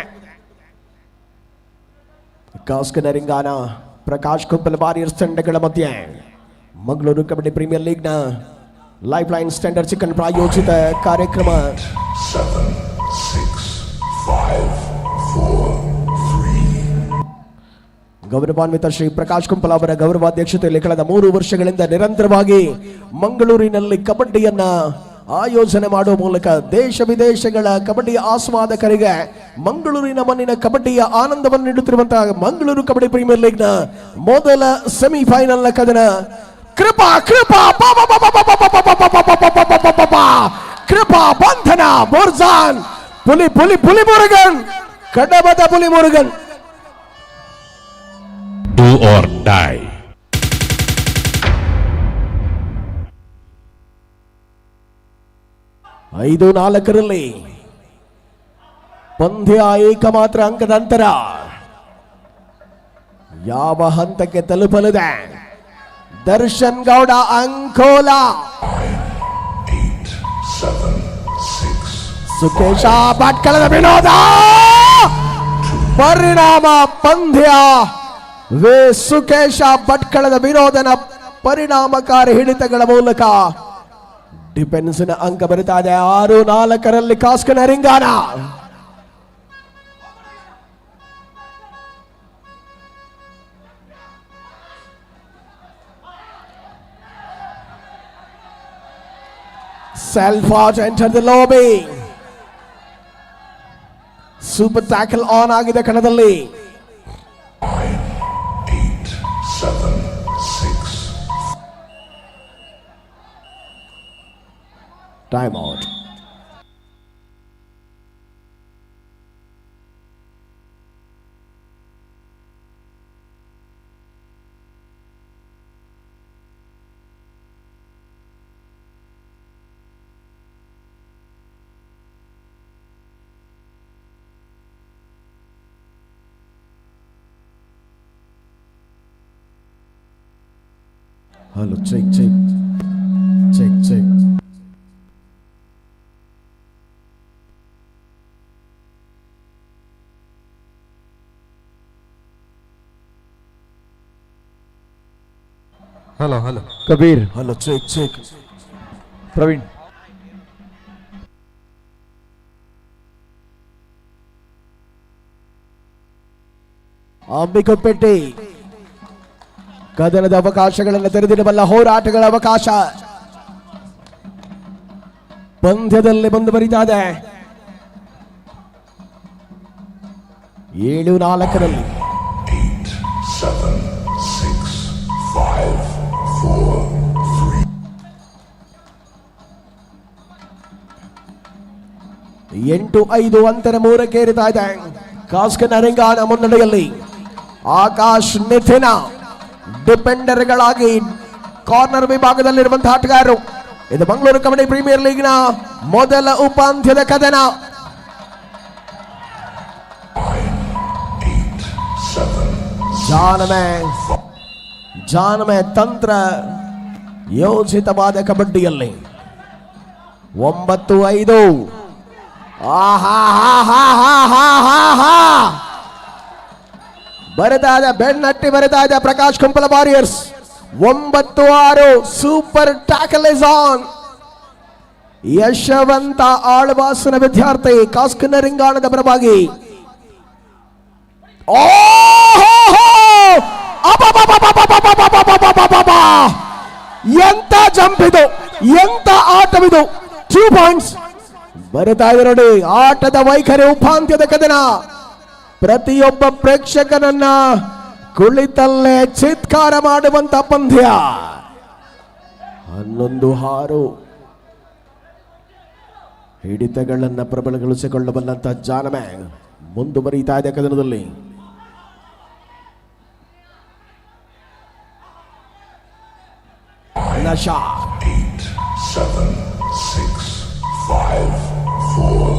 A: ಕಾಸ್ಕನರಿಂಗಾನ ಪ್ರಕಾಶ್ ಕುಂಪಲ್ ವಾರಿಯರ್ಸ್ ತಂಡಗಳ ಮಧ್ಯೆ ಮಂಗಳೂರು ಕಬಡ್ಡಿ ಪ್ರೀಮಿಯರ್ ಲೀಗ್ನ ಲೈಫ್ ಲೈನ್ ಸ್ಟ್ಯಾಂಡರ್ಡ್ ಚಿಕನ್ ಪ್ರಾಯೋಜಿತ ಕಾರ್ಯಕ್ರಮ.
E: 7, 6, 5, 4, 3.
A: ಗೌರವಾನ್ವಿತ ಶ್ರೀ ಪ್ರಕಾಶ್ ಕುಂಪಲ್ ಅವರ ಗೌರವಾಧ್ಯಕ್ಷತೆಯಲ್ಲಿ ಕಳೆದ 3 ವರ್ಷಗಳಿಂದ ನಿರಂತರವಾಗಿ ಮಂಗಳೂರಿನಲ್ಲಿ ಕಬಡ್ಡಿಯನ್ನ ಆಯೋಜನೆ ಮಾಡುವ ಮೂಲಕ ದೇಶ ವಿದೇಶಗಳ ಕಬಡ್ಡಿ ಆಸ್ವಾದಕರಿಗೆ ಮಂಗಳೂರಿನ ಮಣ್ಣಿನ ಕಬಡ್ಡಿಯ ಆನಂದವನ್ನು ನೀಡುತ್ತಿರುವಂತಹ ಮಂಗಳೂರು ಕಬಡ್ಡಿ ಪ್ರೀಮಿಯರ್ ಲೀಗ್ನ ಮೊದಲ ಸೆಮಿಫೈನಲ್ ಕದನ. ಕೃಪಾ ಕೃಪಾ ಕೃಪಾ ಬಂಧನ ಮುರ್ಜಾನ್ ಪುಲಿ ಪುಲಿ ಪುಲಿ ಮುರುಗನ್ ಕಡಬದ ಪುಲಿ ಮುರುಗನ್.
E: Do or die.
A: ಐದು 4 ಪಂದ್ಯ ಏಕಮಾತ್ರ ಅಂಕದ ಅಂತರ ಯಾವ ಹಂತಕ್ಕೆ ತಲುಪಲಿದೆ? ದರ್ಶನ್ ಗೌಡ ಅಂಕೋಲಾ,
E: 8, 7, 6.
A: ಸುಕೇಶ ಭಟ್ಕಳದ ವಿನೋದ ಪರಿಣಾಮ ಪಂದ್ಯ ಸುಕೇಶ ಭಟ್ಕಳದ ವಿನೋದನ ಪರಿಣಾಮಕಾರಿ ಹಿಡಿತಗಳ ಮೂಲಕ ಡಿಫೆನ್ಸ್ನ ಅಂಕ ಬರುತ್ತಾ ಇದೆ 6-4 ಕಾಸ್ಕನರಿಂಗಾನ. Salvage entered the lobby. Super tackle on ಆಗಿದೆ ಕಣದಲ್ಲಿ.
E: 9, 8, 7, 6.
A: Time out. Hello, check, check. Check, check.
F: Hello hello
B: Kabir,
A: Hello, check, check.
B: Praveen,
A: ಅಂಬಿಕೊಪ್ಪೆಟ್ಟಿ ಕದನದ ಅವಕಾಶಗಳನ್ನು ತೆರೆದಿಡಬಲ್ಲ ಹೋರಾಟಗಳ ಅವಕಾಶ ಪಂದ್ಯದಲ್ಲಿ ಮುಂದುವರಿತಾ ಇದೆ. 7-4
E: 8, 7, 6, 5, 4, 3.
A: 8-5 ಅಂತರ 3ಕ್ಕೆ ಏರಿತಾ ಇದೆ. ಕಾಸ್ಕನರಿಂಗಾನ ಮುನ್ನಡೆಯಲ್ಲಿ. ಆಕಾಶ್ ನಿಥಿನ ಡಿಪೆಂಡರ್ಗಳಾಗಿ ಕಾರ್ನರ್ ವಿಭಾಗದಲ್ಲಿರುವಂತಹ ಆಟಗಾರರು. ಇದು ಮಂಗಳೂರು ಕಬಡ್ಡಿ ಪ್ರೀಮಿಯರ್ ಲೀಗ್ನ ಮೊದಲ ಉಪಾಂತ್ಯದ ಕದನ.
E: 8, 7.
A: ಜಾನಮೆ ತಂತ್ರ ಯೋಜಿತವಾದ ಕಬಡ್ಡಿಯಲ್ಲಿ 9-5. ಬರೆದಾದ ಬೆನ್ನಟ್ಟಿ ಬರೆದಾದ Prakash Kumpal warriors 9-6. Super tackle is on. Yashavanth ಆಳ್ವಾಸನ ವಿದ್ಯಾರ್ಥಿ ಕಾಸ್ಕನರಿಂಗಾಣದ ಪರವಾಗಿ. ಓಹೋ ಜಂಪ್ ಇದು, ಎಂತ ಆಟವಿದು. 2 ಪಾಯಿಂಟ್ಸ್ ಬರುತ್ತಾ ಇದೆ ನೋಡಿ. ಆಟದ ವೈಖರಿ ಉಪಾಂತ್ಯದ ಕದನ ಪ್ರತಿಯೊಬ್ಬ ಪ್ರೇಕ್ಷಕನನ್ನ ಕುಳಿತಲ್ಲೇ ಚಿತ್ಕಾರ ಮಾಡುವಂತ ಪಂದ್ಯ. 11-6 ಹಿಡಿತಗಳನ್ನ ಪ್ರಬಲಗೊಳಿಸಿಕೊಳ್ಳಬಲ್ಲಂತ ಜಾನಮೆ ಮುಂದುವರಿತಾ ಇದೆ ಕದನದಲ್ಲಿ. ನಶಾ
E: 8, 7, 6, 5, 4.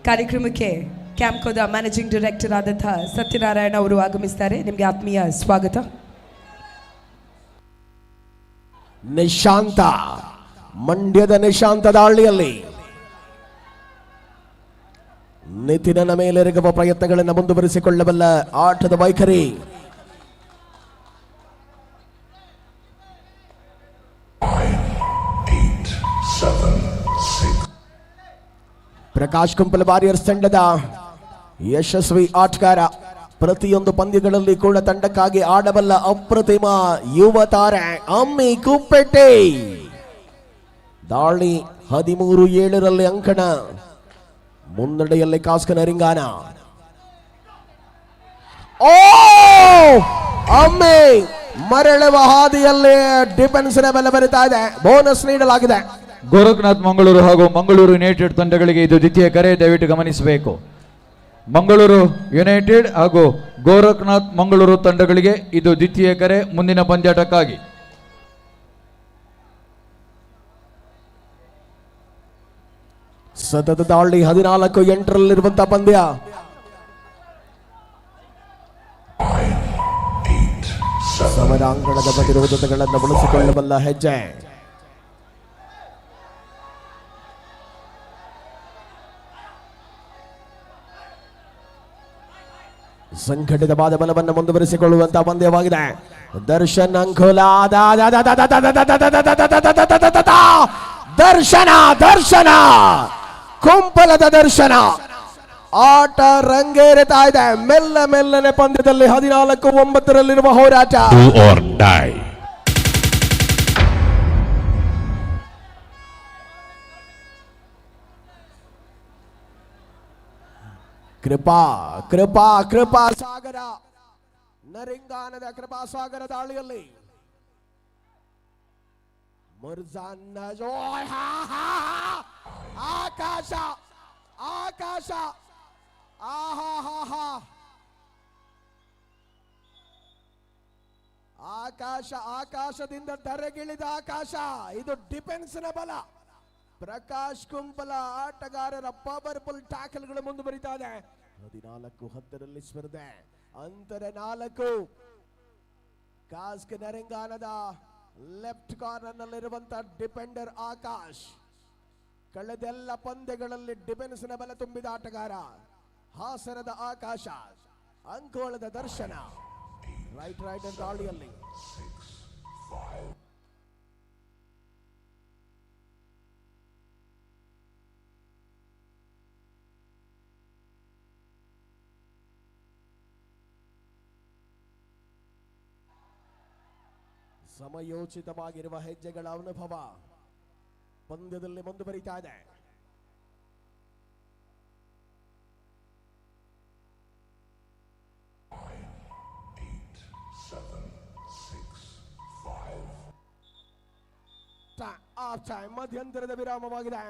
F: ಕಾರ್ಯಕ್ರಮಕ್ಕೆ ಕ್ಯಾಂಪ್ಕೋದ ಮ್ಯಾನೇಜಿಂಗ್ ಡೈರೆಕ್ಟರ್ ಆದಂತಹ ಸತ್ಯನಾರಾಯಣ ಅವರು ಆಗಮಿಸ್ತಾರೆ. ನಿಮಗೆ ಆತ್ಮೀಯ ಸ್ವಾಗತ.
A: ನಿಶಾಂತ, ಮಂಡ್ಯದ ನಿಶಾಂತ ದಾಳಿಯಲ್ಲಿ ನಿತಿನನ ಮೇಲೆರಗುವ ಪ್ರಯತ್ನಗಳನ್ನು ಮುಂದುವರಿಸಿಕೊಳ್ಳಬಲ್ಲ ಆಟದ ವೈಖರಿ. ಪ್ರಕಾಶ್ ಕುಂಪಲ ವಾರಿಯರ್ಸ್ ತಂಡದ ಯಶಸ್ವಿ ಆಟಗಾರ. ಪ್ರತಿಯೊಂದು ಪಂದ್ಯಗಳಲ್ಲಿ ಕೂಡ ತಂಡಕ್ಕಾಗಿ ಆಡಬಲ್ಲ ಅಪ್ರತಿಮ ಯುವ ತಾರೆ ಅಮ್ಮಿ ಕುಪ್ಪೆಟ್ಟೆ. ದಾಳಿ 13-7 ಅಂಕಣ ಮುನ್ನಡೆಯಲ್ಲಿ ಕಾಸ್ಕನ ರಿಂಗಾನ. ಓ ಅಮ್ಮಿ ಮರಳುವ ಹಾದಿಯಲ್ಲಿ ಡಿಫೆನ್ಸ್ನ ಬಲ ಬರುತ್ತಾ ಇದೆ. ಬೋನಸ್ ನೀಡಲಾಗಿದೆ.
B: ಗೋರಖ್ನಾಥ್ ಮಂಗಳೂರು ಹಾಗೂ ಮಂಗಳೂರು ಯುನೈಟೆಡ್ ತಂಡಗಳಿಗೆ ಇದು ದ್ವಿತೀಯ ಕರೆ, ದಯವಿಟ್ಟು ಗಮನಿಸಬೇಕು. ಮಂಗಳೂರು ಯುನೈಟೆಡ್ ಹಾಗೂ ಗೋರಖ್ನಾಥ್ ಮಂಗಳೂರು ತಂಡಗಳಿಗೆ ಇದು ದ್ವಿತೀಯ ಕರೆ ಮುಂದಿನ ಪಂದ್ಯಾಟಕ್ಕಾಗಿ.
A: ಸತತ ದಾಳಿ 14-8 ಪಂದ್ಯ.
E: 7,
A: ಸಮರಾಂಗಣದ ಪ್ರತಿರೋಧಗಳನ್ನು ಬಳಸಿಕೊಳ್ಳಬಲ್ಲ ಹೆಜ್ಜೆ. ಸಂಘಟಿತವಾದ ಬಲವನ್ನು ಮುಂದುವರಿಸಿಕೊಳ್ಳುವಂತಹ ಪಂದ್ಯವಾಗಿದೆ. ದರ್ಶನ್ ಅಂಕೋಲ, ದರ್ಶನ ದರ್ಶನ ಕುಂಪಲದ ದರ್ಶನ. ಆಟ ರಂಗೇರುತ್ತಾ ಇದೆ. ಮೆಲ್ಲನೆ ಪಂದ್ಯದಲ್ಲಿ 14-9 ಹೋರಾಟ.
E: do or die.
A: ಕೃಪಾ ಕೃಪಾ ಕೃಪಾ ಸಾಗರ, ನರಿಂಗಾನದ ಕೃಪಾ ಸಾಗರ ದಾಳಿಯಲ್ಲಿ ಮುರ್ಜಾನ್ನ ಆಕಾಶ ಆಕಾಶ ಆಹಾ ಆಕಾಶ ಆಕಾಶದಿಂದ ಧರೆಗಿಳಿದ ಆಕಾಶ. ಇದು ಡಿಫೆನ್ಸ್ನ ಬಲ. ಪ್ರಕಾಶ್ ಕುಂಪಲ ಆಟಗಾರರ ಪವರ್ಫುಲ್ ಟ್ಯಾಕಲ್ಗಳು ಮುಂದುವರಿತಾ ಇದೆ. 14-10 ಸ್ಪರ್ಧೆ. ಅಂತರ 4. ಕಾಸ್ಕ್ ನರಿಂಗಾನದ ಲೆಫ್ಟ್ ಕಾರ್ನರ್ ನಲ್ಲಿರುವಂತಹ ಡಿಫೆಂಡರ್ ಆಕಾಶ್. ಕಳೆದೆಲ್ಲ ಪಂದ್ಯಗಳಲ್ಲಿ ಡಿಫೆನ್ಸ್ನ ಬಲ ತುಂಬಿದ ಆಟಗಾರ. ಹಾಸನದ ಆಕಾಶ, ಅಂಕೋಳದ ದರ್ಶನ. ರೈಟ್ ದಾಳಿಯಲ್ಲಿ
E: 6, 5.
A: ಸಮಯೋಚಿತವಾಗಿರುವ ಹೆಜ್ಜೆಗಳ ಅನುಭವ ಪಂದ್ಯದಲ್ಲಿ ಮುಂದುವರಿತಾ ಇದೆ. ಮಧ್ಯಂತರದ ವಿರಾಮವಾಗಿದೆ.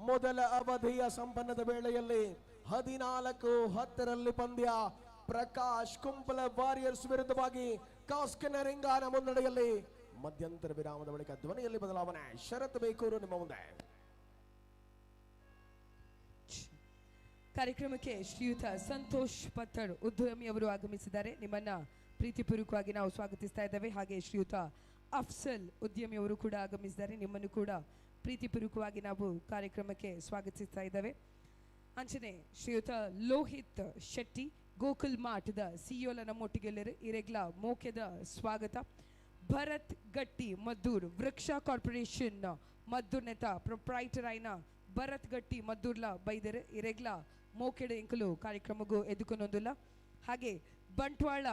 A: ಮೊದಲ ಅವಧಿಯ ಸಂಪನ್ನದ ವೇಳೆಯಲ್ಲಿ 14-10 ಪಂದ್ಯ. ಪ್ರಕಾಶ್ ಕುಂಪಲ ವಾರಿಯರ್ಸ್ ವಿರುದ್ಧವಾಗಿ ಕಾಸ್ಕಿನ ರಿಂಗಾನ ಮುನ್ನಡೆಯಲ್ಲಿ. ಮಧ್ಯಂತರ ವಿರಾಮದ ಬಳಿಕ ಧ್ವನಿಯಲ್ಲಿ ಬದಲಾವಣೆ. ಶರತ್ ಬೇಕೂರು ನಿಮ್ಮ ಮುಂದೆ.
F: ಕಾರ್ಯಕ್ರಮಕ್ಕೆ ಶ್ರೀಯುತ ಸಂತೋಷ್ ಪತ್ತರ್ ಉದ್ಯಮಿಯವರು ಆಗಮಿಸಿದ್ದಾರೆ. ನಿಮ್ಮನ್ನ ಪ್ರೀತಿಪೂರ್ವಕವಾಗಿ ನಾವು ಸ್ವಾಗತಿಸ್ತಾ ಇದ್ದೇವೆ. ಹಾಗೆ ಶ್ರೀಯುತ ಅಫ್ಸಲ್ ಉದ್ಯಮಿಯವರು ಕೂಡ ಆಗಮಿಸಿದ್ದಾರೆ. ನಿಮ್ಮನ್ನು ಕೂಡ ಪ್ರೀತಿಪೂರ್ವಕವಾಗಿ ನಾವು ಕಾರ್ಯಕ್ರಮಕ್ಕೆ ಸ್ವಾಗತಿಸ್ತಾ ಇದ್ದೇವೆ. ಅಂಚನೆ ಶ್ರೀಯುತ ಲೋಹಿತ್ ಶೆಟ್ಟಿ ಗೋಕುಲ್ ಮಾರ್ಟ್ದ ಸಿಇಒಲ ನಮ್ಮೊಟ್ಟಿಗೆಲ್ಲರು ಇರೆಗ್ಲ ಮೋಕೆದ ಸ್ವಾಗತ. ಭರತ್ ಗಟ್ಟಿ ಮದ್ದೂರ್ ವೃಕ್ಷ ಕಾರ್ಪೊರೇಷನ್ ಮದ್ದೂರ್ ನೆತ ಪ್ರೊಪ್ರೈಟರ್ ಐನ ಭರತ್ ಗಟ್ಟಿ ಮದ್ದೂರ್ಲ ಬೈದರ್ ಇರೆಗ್ಲ ಮೋಕೆಡ ಎಂಕಲು ಕಾರ್ಯಕ್ರಮಗೂ ಎದುಕೊನೊಂದುಲ್ಲ. ಹಾಗೆ ಬಂಟ್ವಾಳ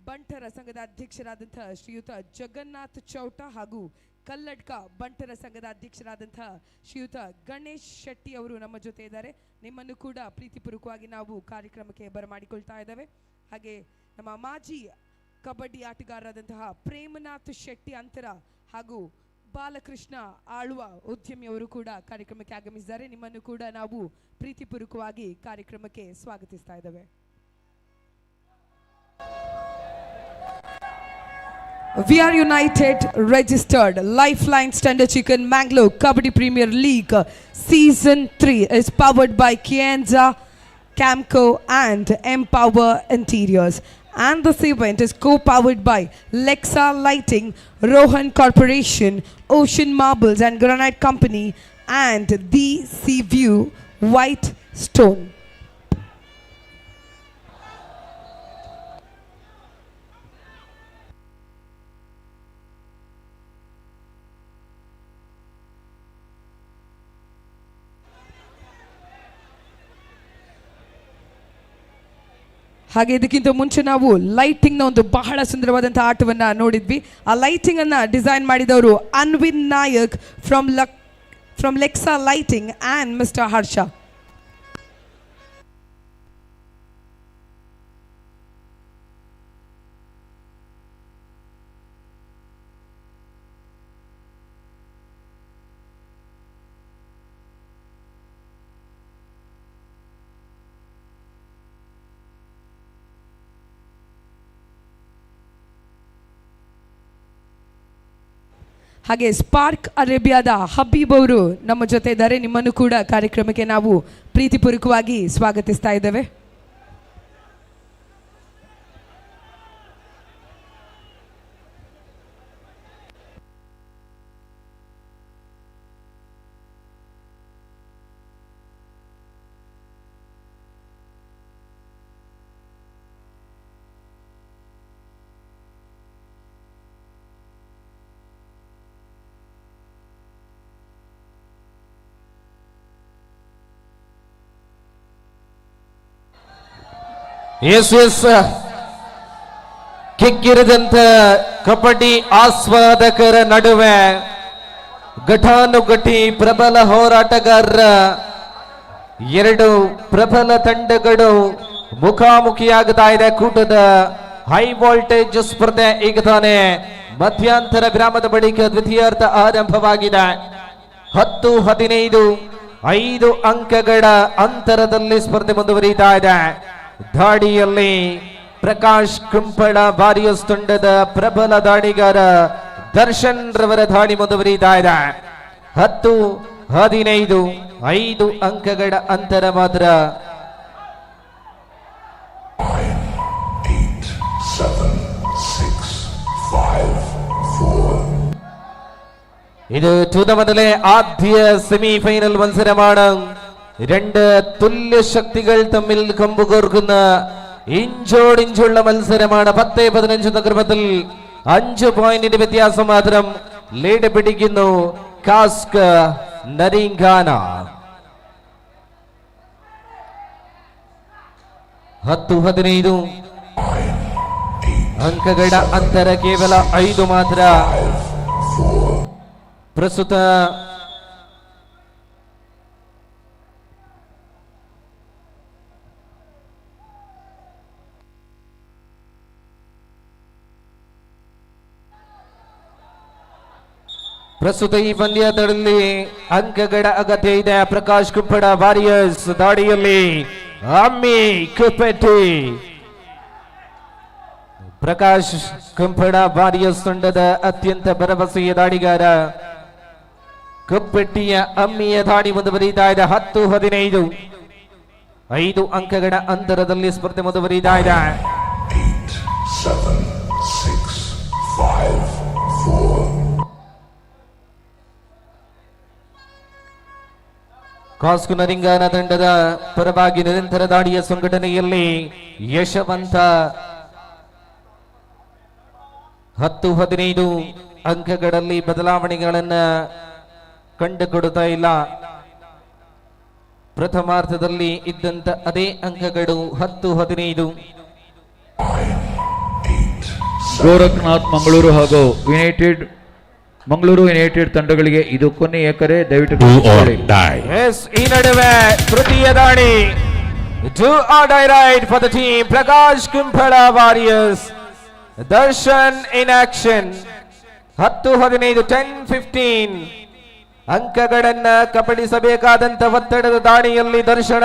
F: ಬಂಟರ ಸಂಘದ ಅಧ್ಯಕ್ಷರಾದಂತಹ ಶ್ರೀಯುತ ಜಗನ್ನಾಥ್ ಚೌಟ ಹಾಗೂ ಕಲ್ಲಡ್ಕ ಬಂಟರ ಸಂಘದ ಅಧ್ಯಕ್ಷರಾದಂತಹ ಶ್ರೀಯುತ ಗಣೇಶ್ ಶೆಟ್ಟಿ ಅವರು ನಮ್ಮ ಜೊತೆ ಇದ್ದಾರೆ. ನಿಮ್ಮನ್ನು ಕೂಡ ಪ್ರೀತಿಪೂರ್ವಕವಾಗಿ ನಾವು ಕಾರ್ಯಕ್ರಮಕ್ಕೆ ಬರಮಾಡಿಕೊಳ್ತಾ ಇದ್ದೇವೆ. ಹಾಗೆ ನಮ್ಮ ಮಾಜಿ ಕಬಡ್ಡಿ ಆಟಗಾರರಾದಂತಹ ಪ್ರೇಮನಾಥ್ ಶೆಟ್ಟಿ ಅಂತರ ಹಾಗೂ ಬಾಲಕೃಷ್ಣ ಆಳ್ವ ಉದ್ಯಮಿಯವರು ಕೂಡ ಕಾರ್ಯಕ್ರಮಕ್ಕೆ ಆಗಮಿಸಿದ್ದಾರೆ. ನಿಮ್ಮನ್ನು ಕೂಡ ನಾವು ಪ್ರೀತಿಪೂರ್ವಕವಾಗಿ ಕಾರ್ಯಕ್ರಮಕ್ಕೆ ಸ್ವಾಗತಿಸ್ತಾ ಇದ್ದೇವೆ. We are United registered Lifeline Standard Chicken Mangalore Kabaddi Premier League Season 3 is powered by Kienza, Camco and Empower Interiors. And this event is co-powered by Lexa Lighting, Rohan Corporation, Ocean Marbles and Granite Company and The Sea View White Stone. ಹಾಗೆ ಇದಕ್ಕಿಂತ ಮುಂಚೆ ನಾವು ಲೈಟಿಂಗ್ನ ಒಂದು ಬಹಳ ಸುಂದರವಾದಂತಹ ಆಟವನ್ನು ನೋಡಿದ್ವಿ. ಆ ಲೈಟಿಂಗ್ ಅನ್ನ ಡಿಸೈನ್ ಮಾಡಿದವರು Anvin Nayak from Lexa lighting and mister Harsha. ಹಾಗೆ ಸ್ಪಾರ್ಕ್ ಅರೇಬಿಯಾದ ಹಬೀಬ್ ಅವರು ನಮ್ಮ ಜೊತೆ ಇದ್ದಾರೆ. ನಿಮ್ಮನ್ನು ಕೂಡ ಕಾರ್ಯಕ್ರಮಕ್ಕೆ ನಾವು ಪ್ರೀತಿಪೂರ್ವಕವಾಗಿ ಸ್ವಾಗತಿಸ್ತಾ ಇದ್ದೇವೆ.
G: ಎಸ್ ಕಿಕ್ಕಿರಿದಂತ ಕಬಡ್ಡಿ ಆಸ್ವಾದಕರ ನಡುವೆ ಘಟಾನುಘಟಿ ಪ್ರಬಲ ಹೋರಾಟಗಾರರ ಎರಡು ಪ್ರಬಲ ತಂಡಗಳು ಮುಖಾಮುಖಿಯಾಗ್ತಾ ಇದೆ. ಕೂಟದ ಹೈ ವೋಲ್ಟೇಜ್ ಸ್ಪರ್ಧೆ ಈಗ ತಾನೇ ಮಧ್ಯಂತರ ವಿರಾಮದ ಬಳಿಕ ದ್ವಿತೀಯಾರ್ಧ ಆರಂಭವಾಗಿದೆ. 10-15 5 ಅಂಕಗಳ ಅಂತರದಲ್ಲಿ ಸ್ಪರ್ಧೆ ಮುಂದುವರಿಯುತ್ತಾ ಇದೆ. ದಾಡಿಯಲ್ಲಿ ಪ್ರಕಾಶ್ ಕುಂಪಳ ವಾರಿಯರ್ಸ್ ತಂಡದ ಪ್ರಬಲ ದಾಡಿಗಾರ ದರ್ಶನ್ ರವರ ದಾಡಿ ಮುಂದುವರಿಯುತ್ತಾ ಇದೆ. 10-15 5 ಅಂಕಗಳ ಅಂತರ ಮಾತ್ರ.
E: 9, 8, 7, 6, 5, 4.
G: ഇത് ടൂർണമെന്റിലെ ആദ്യ സെമിഫൈനൽ മത്സരമാണ്. രണ്ട് തുല്യ ശക്തികൾ തമ്മിൽ കമ്പുകോർക്കുന്ന ഇഞ്ചോടിഞ്ചുള്ള മത്സരമാണ്. 10-15 എന്ന ക്രമത്തിൽ 5 പോയിന്റിന്റെ വ്യത്യാസം മാത്രം ലീഡ് പിടിക്കുന്നു കാസ്ക് നരിങ്കാന. 10-15 ಅಂಕಗಳ ಅಂತರ ಕೇವಲ 5 ಮಾತ್ರ. ಪ್ರಸ್ತುತ ಈ ಪಂದ್ಯದಲ್ಲಿ ಅಂಕಗಳ ಅಗತ್ಯ ಇದೆ. ಪ್ರಕಾಶ್ ಕುಪ್ಪಡ ವಾರಿಯರ್ಸ್ ದಾಡಿಯಲ್ಲಿ ಅಮ್ಮಿ ಕುಪ್ಪೆಟ್ಟಿ ಪ್ರಕಾಶ್ ಕಂಪಡ ವಾರಿಯರ್ಸ್ ತಂಡದ ಅತ್ಯಂತ ಭರವಸೆಯ ದಾಡಿಗಾರ. ಕಪ್ಪೆಟ್ಟಿಯ ಅಮ್ಮಿಯ ದಾಳಿ ಮುಂದುವರಿತಾ ಇದೆ. 10-15 5 ಅಂಕಗಳ ಅಂತರದಲ್ಲಿ ಸ್ಪರ್ಧೆ ಮುಂದುವರಿತಾ ಇದೆ.
E: 8, 7, 6, 5, 4.
G: ಕಾಸ್ಕು ನರಿಂಗಾನ ತಂಡದ ಪರವಾಗಿ ನಿರಂತರ ದಾಳಿಯ ಸಂಘಟನೆಯಲ್ಲಿ ಯಶವಂತ. 10-15 ಅಂಕಗಳಲ್ಲಿ ಬದಲಾವಣೆಗಳನ್ನ ಕಂಡುಕೊಡುತ್ತಾ ಇಲ್ಲ. ಪ್ರಥಮಾರ್ಧದಲ್ಲಿ ಇದ್ದಂತ ಅದೇ ಅಂಕಗಳು 10-15.
B: ಗೋರಖ್ನಾಥ್ ಮಂಗಳೂರು ಹಾಗೂ ಮಂಗಳೂರು ಯುನೈಟೆಡ್ ತಂಡಗಳಿಗೆ ಇದು ಕೊನೆಯ ಕರೆ. ದಯವಿಟ್ಟು ಗಮನಿಸಿಕೊಳ್ಳಿ.
G: ಎಸ್, ಈ ನಡುವೆ ತೃತೀಯ ದಾಳಿ. Do or die right for the team Prakash Kumpal warriors. Darshan in action. 10-15 10-15 ಅಂಕಗಳನ್ನ ಕಬಳಿಸಬೇಕಾದಂತ ಒತ್ತಡದ ದಾಳಿಯಲ್ಲಿ ದರ್ಶನ.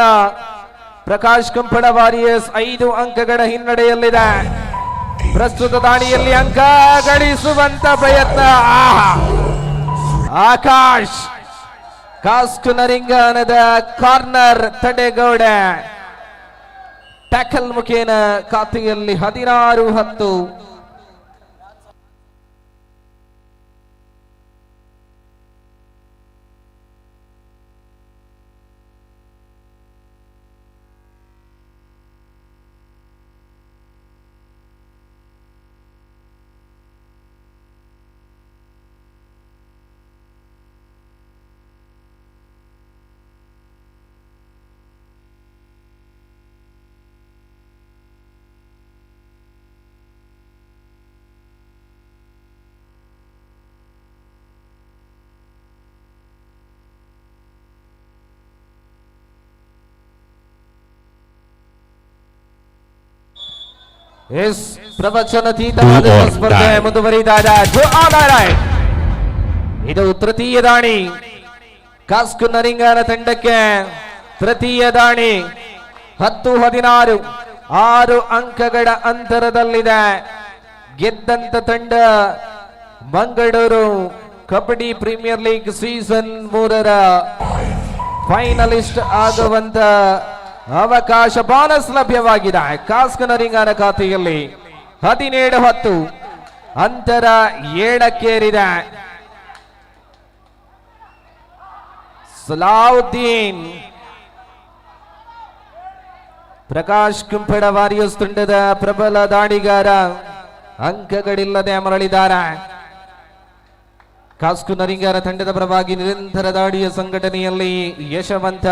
G: ಪ್ರಕಾಶ್ ಕುಂಪಳ ವಾರಿಯರ್ಸ್ 5 ಅಂಕಗಳ ಹಿನ್ನಡೆಯಲ್ಲಿದೆ. ಪ್ರಸ್ತುತ ದಾಳಿಯಲ್ಲಿ ಅಂಕ ಗಳಿಸುವಂತ ಪ್ರಯತ್ನ. ಆಕಾಶ್ ಕಾಸ್ಕು ನರಿಂಗಾನದ ಕಾರ್ನರ್ ತಡೆಗೋಡ ಟ್ಯಾಕಲ್ ಮುಖೇನ ಖಾತೆಯಲ್ಲಿ 16-10. ಎಸ್, ಪ್ರವಚನಾತೀತವಾದ ಸ್ಪರ್ಧೆ ಮುಂದುವರಿತಾ ಇದೆ. ಇದು ತೃತೀಯ ದಾಳಿ. ಕಾಸ್ಕು ನರಿಂಗಾನ ತಂಡಕ್ಕೆ ತೃತೀಯ ದಾಳಿ. 10-16 6 ಅಂಕಗಳ ಅಂತರದಲ್ಲಿದೆ. ಗೆದ್ದಂತ ತಂಡ Mangaluru kabaddi premier league season 3ರ ಫೈನಲಿಸ್ಟ್ ಆಗುವಂತ ಅವಕಾಶ ಬೋನಸ್ ಲಭ್ಯವಾಗಿದೆ. ಕಾಸ್ಕು ನರಿಂಗಾನ ಖಾತೆಯಲ್ಲಿ 17-10 ಅಂತರ 7ಕ್ಕೇರಿದೆ. ಸಲಾವುದ್ದೀನ್ ಪ್ರಕಾಶ್ ಕುಂಪಡ ವಾರಿಯರ್ಸ್ ತಂಡದ ಪ್ರಬಲ ದಾಳಿಗಾರ ಅಂಕಗಳಿಲ್ಲದೆ ಮರಳಿದ್ದಾರೆ. ಕಾಸ್ಕು ನರಿಂಗಾನ ತಂಡದ ಪರವಾಗಿ ನಿರಂತರ ದಾಳಿಯ ಸಂಘಟನೆಯಲ್ಲಿ ಯಶವಂತ.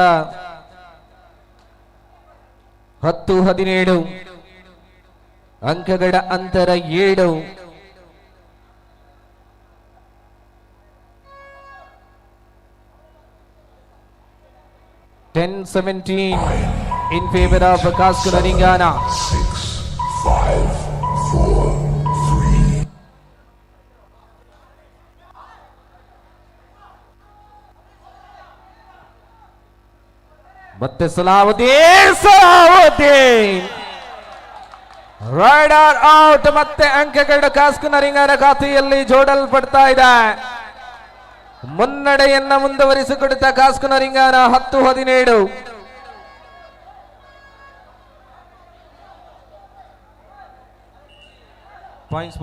G: 10-17 ಅಂಕಗಳ ಅಂತರ 7. in favor of Kaasku Naringana.
E: 6, 5, 4, 3.
G: ಮತ್ತೆ ಸಲಾವುದ್ದೀನ್ ರೈಡರ್ ಔಟ್. ಮತ್ತೆ ಅಂಕಗಳು ಕಾಸ್ಕು ನರಿಂಗಾನ ಖಾತೆಯಲ್ಲಿ ಜೋಡಲ್ಪಡ್ತಾ ಇದೆ. ಮುನ್ನಡೆಯನ್ನ ಮುಂದುವರಿಸಿಕೊಡುತ್ತಾ ಕಾಸ್ಕು ನರಿಂಗಾನ 10-17. ಪಾಯಿಂಟ್ಸ್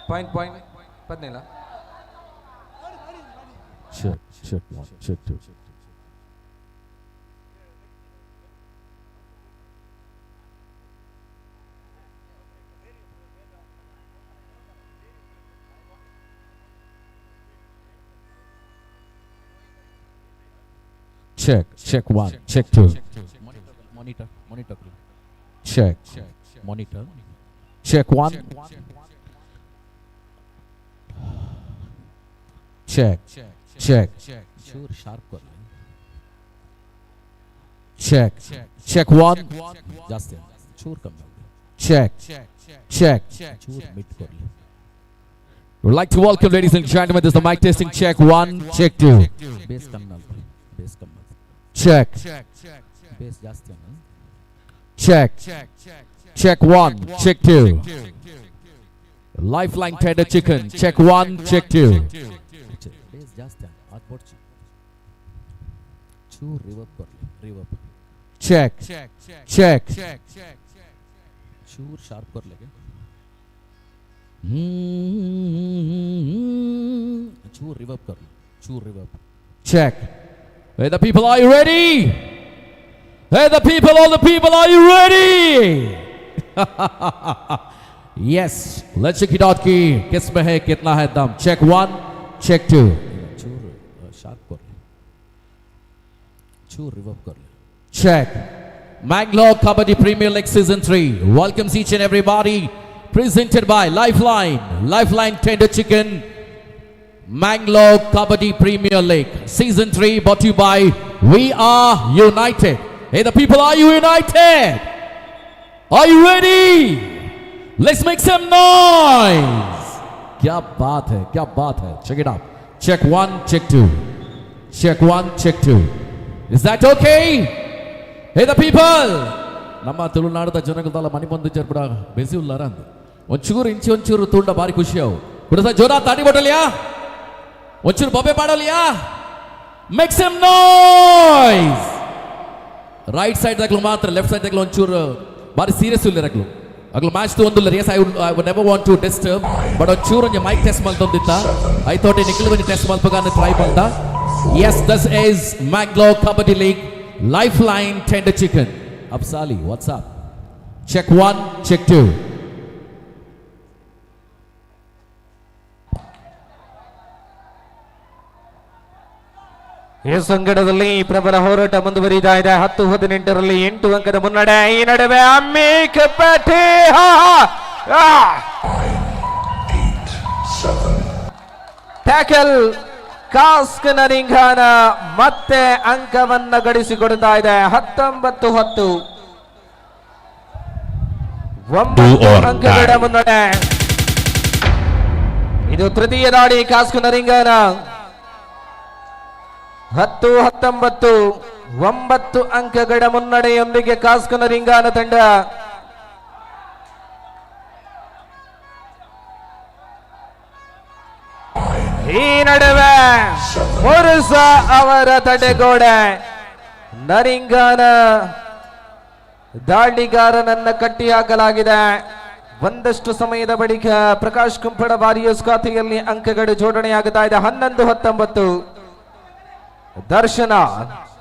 G: ಪಾಯಿಂಟ್ ಬಂದಿಲ್ಲ.
H: Check 1, check 2. Check 1, check 2. Monitor. Check. Monitor. Check 1. Check. Sure, sharp कर ले. Check 1. जास्त आहे. Sure कम. Check. Sure mid कर ले. Would like to welcome, ladies and gentlemen, this is the mic testing check 1, check 2. Bass kannal. Bass kannal. Check. Bass ಜಾಸ್ತಿ ಅಣ್ಣ. Check. Check 1, check 2. Lifeline tender chicken. Check 1, check 2. Bass ಜಾಸ್ತಿ ಅಣ್ಣ. ಅದು ಕೊಡ್ಚಿ. ಚೂರು reverb ಬರಲಿ. Reverb. Check. Check. ಚೂರು sharp ಬರಲಿಗೆ. ಚೂರು reverb ಕರ್ ಚೂರು reverb check. Hey the people, are you ready? Hey the people, all the people, are you ready? Yes, let's check it out ki kisme hai kitna hai dam. Check 1, check 2. चूर sharp कर ले, चूर reverb कर ले. Check. Mangalore Kabaddi Premier League Season 3 welcomes each and everybody. Presented by Lifeline Tender Chicken. Mangalore Kabaddi Premier League Season 3 brought to you by We Are United. Hey the people, are you united? Are you ready? Let's make some noise. Kya baat hai. Check it out. Check 1, check 2. Check 1, check 2. Is that okay? Hey the people, ನಮ್ಮ ತುಳುನಾಡದ ಜನಗಳದಲ್ಲ ಮನೆ ಬಂದು ಕೂಡ ಬೆಸಿ ಉಲ್ಲಾರ ಅಂದ ಒಂಚೂರು ಇಂಚಿ ಒಂಚೂರು ತುಂಡ ಬಾರಿ ಖುಷಿ ಅವು ಬಿಡಸ ಜೋರ ತಾಡಿ ಬಟ್ಟಲಿಯಾ ಒಂಚೂರು ಬೊಬ್ಬೆ ಮಾಡಲಿಯಾ make some noise right side ದಾಗ್ಲು ಮಾತ್ರ ಲೆಫ್ಟ್ ಸೈಡ್ ದಾಗ್ಲು ಒಂಚೂರು ಬಾರಿ ಸೀರಿಯಸ್ ಇಲ್ಲರಕ್ಲು ಅಗ್ಲು ಮ್ಯಾಚ್ ಒಂದು ರಿಯಸ್ I would never want to disturb but ಒಂಚೂರು ಒಂಜಿ ಮೈಕ್ ಟೆಸ್ಟ್ ಮಲ್ತೊಂದಿತ್ತ ಐ ಥಾಟ್ ನಿಖಿಲ್ ಒಂಜಿ ಟೆಸ್ಟ್ ಮಲ್ಪಗಾನ ಟ್ರೈ ಮಲ್ತ yes this is Mangalore kabaddi league lifeline tender chicken Absali, what's up? Check 1, check 2.
G: ಈ ಸಂಗಡದಲ್ಲಿ ಪ್ರಬಲ ಹೋರಾಟ ಮುಂದುವರಿತಾ ಇದೆ 10-18ರಲ್ಲಿ 8 ಅಂಕದ ಮುನ್ನಡೆ ಈ ನಡುವೆ ಅಮ್ಮಿ ಕಪಟಿ
E: 8, 7.
G: ಟ್ಯಾಕಲ್ ಕಾಸ್ಕ್ ನರಿಂಗಾನ ಮತ್ತೆ ಅಂಕವನ್ನ ಗಳಿಸಿಕೊಡ್ತಾ ಇದೆ 19-10 9 ಅಂಕಗಳ ಮುನ್ನಡೆ ಇದು ತೃತೀಯ ದಾಳಿ ಕಾಸ್ಕ್ ನರಿಂಗಾನ 10-19 9 ಅಂಕಗಳ ಮುನ್ನಡೆಯೊಂದಿಗೆ ಕಾಸ್ಕ್ ನರಿಂಗಾನ ತಂಡ ಈ ನಡುವೆ ಮುರುಸ ಅವರ ತಡೆಗೋಡೆ ನರಿಂಗಾನ ದಾಳಿಗಾರನನ್ನ ಕಟ್ಟಿ ಹಾಕಲಾಗಿದೆ ಒಂದಷ್ಟು ಸಮಯದ ಬಳಿಕ ಪ್ರಕಾಶ್ ಕುಂಪಡ ವಾರಿಯರ್ಸ್ ಖಾತೆಯಲ್ಲಿ ಅಂಕಗಳು ಜೋಡಣೆಯಾಗುತ್ತಾ ಇದೆ 11-19 ದರ್ಶನ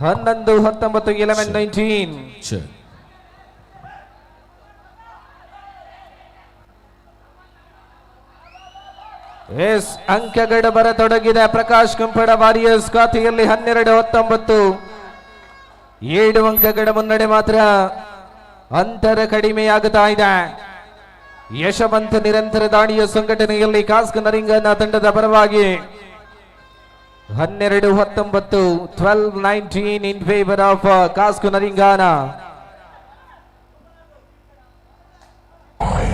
G: 11-19 11-19 ಎಸ್ ಅಂಕಗಳು ಬರತೊಡಗಿದೆ ಪ್ರಕಾಶ್ ಕುಂಪಡ ವಾರಿಯರ್ಸ್ ಖಾತೆಯಲ್ಲಿ 12-19 7 ಅಂಕಗಳ ಮುನ್ನಡೆ ಮಾತ್ರ ಅಂತರ ಕಡಿಮೆಯಾಗುತ್ತಾ ಇದೆ ಯಶವಂತ ನಿರಂತರ ದಾಳಿಯ ಸಂಘಟನೆಯಲ್ಲಿ ಕಾಸ್ಕ್ ನರಿಂಗನ ತಂಡದ ಪರವಾಗಿ 12-19 12-19 in favour of ಕಾಸ್ಕ್ Naringana
E: 9,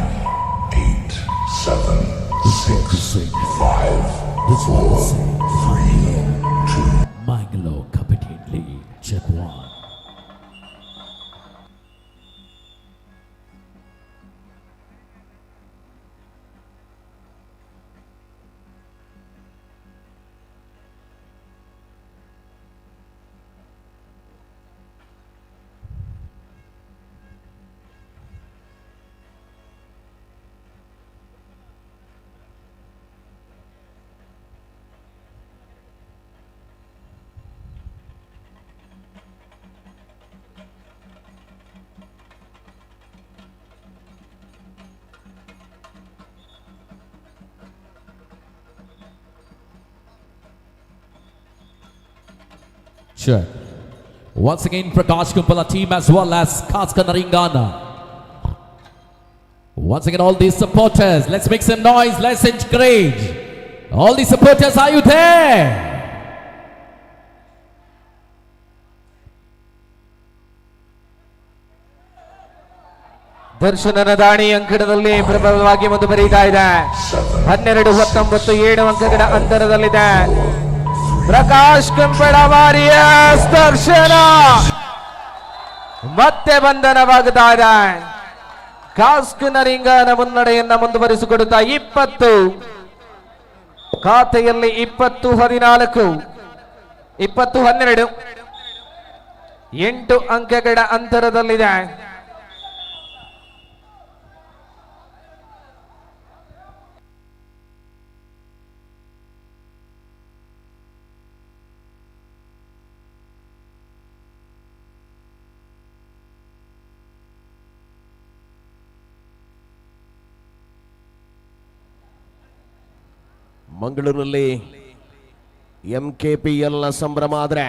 E: 8, 7, 6, 5, 4, 3, 2.
H: Mangalore Kabaddi League, check 1. Check. Once again, Prakash Kumpala team as well as Kaska Naringana. Once again, all these supporters, let's make some noise, let's encourage. All these supporters, are you there?
G: ದರ್ಶನನ ದಾಳಿ ಅಂಕಣದಲ್ಲಿ ಪ್ರಬಲವಾಗಿ ಮುಂದುವರಿತಾ ಇದೆ. 12-19 7 ಅಂಕಗಳ ಅಂತರದಲ್ಲಿದೆ. Prakash Kumpal warriors ದರ್ಶನ ಮತ್ತೆ ಬಂಧನವಾಗುತ್ತಾ ಇದೆ. ಕಾಸ್ಕ್ ನರಿಂಗನ ಮುನ್ನಡೆಯನ್ನ ಮುಂದುವರಿಸಿಕೊಡುತ್ತಾ 20 ಖಾತೆಯಲ್ಲಿ 20-14 20-12 8 ಅಂಕಗಳ ಅಂತರದಲ್ಲಿದೆ.
I: ಮಂಗಳೂರಿನಲ್ಲಿ MKPL ಸಂಭ್ರಮ ಆದರೆ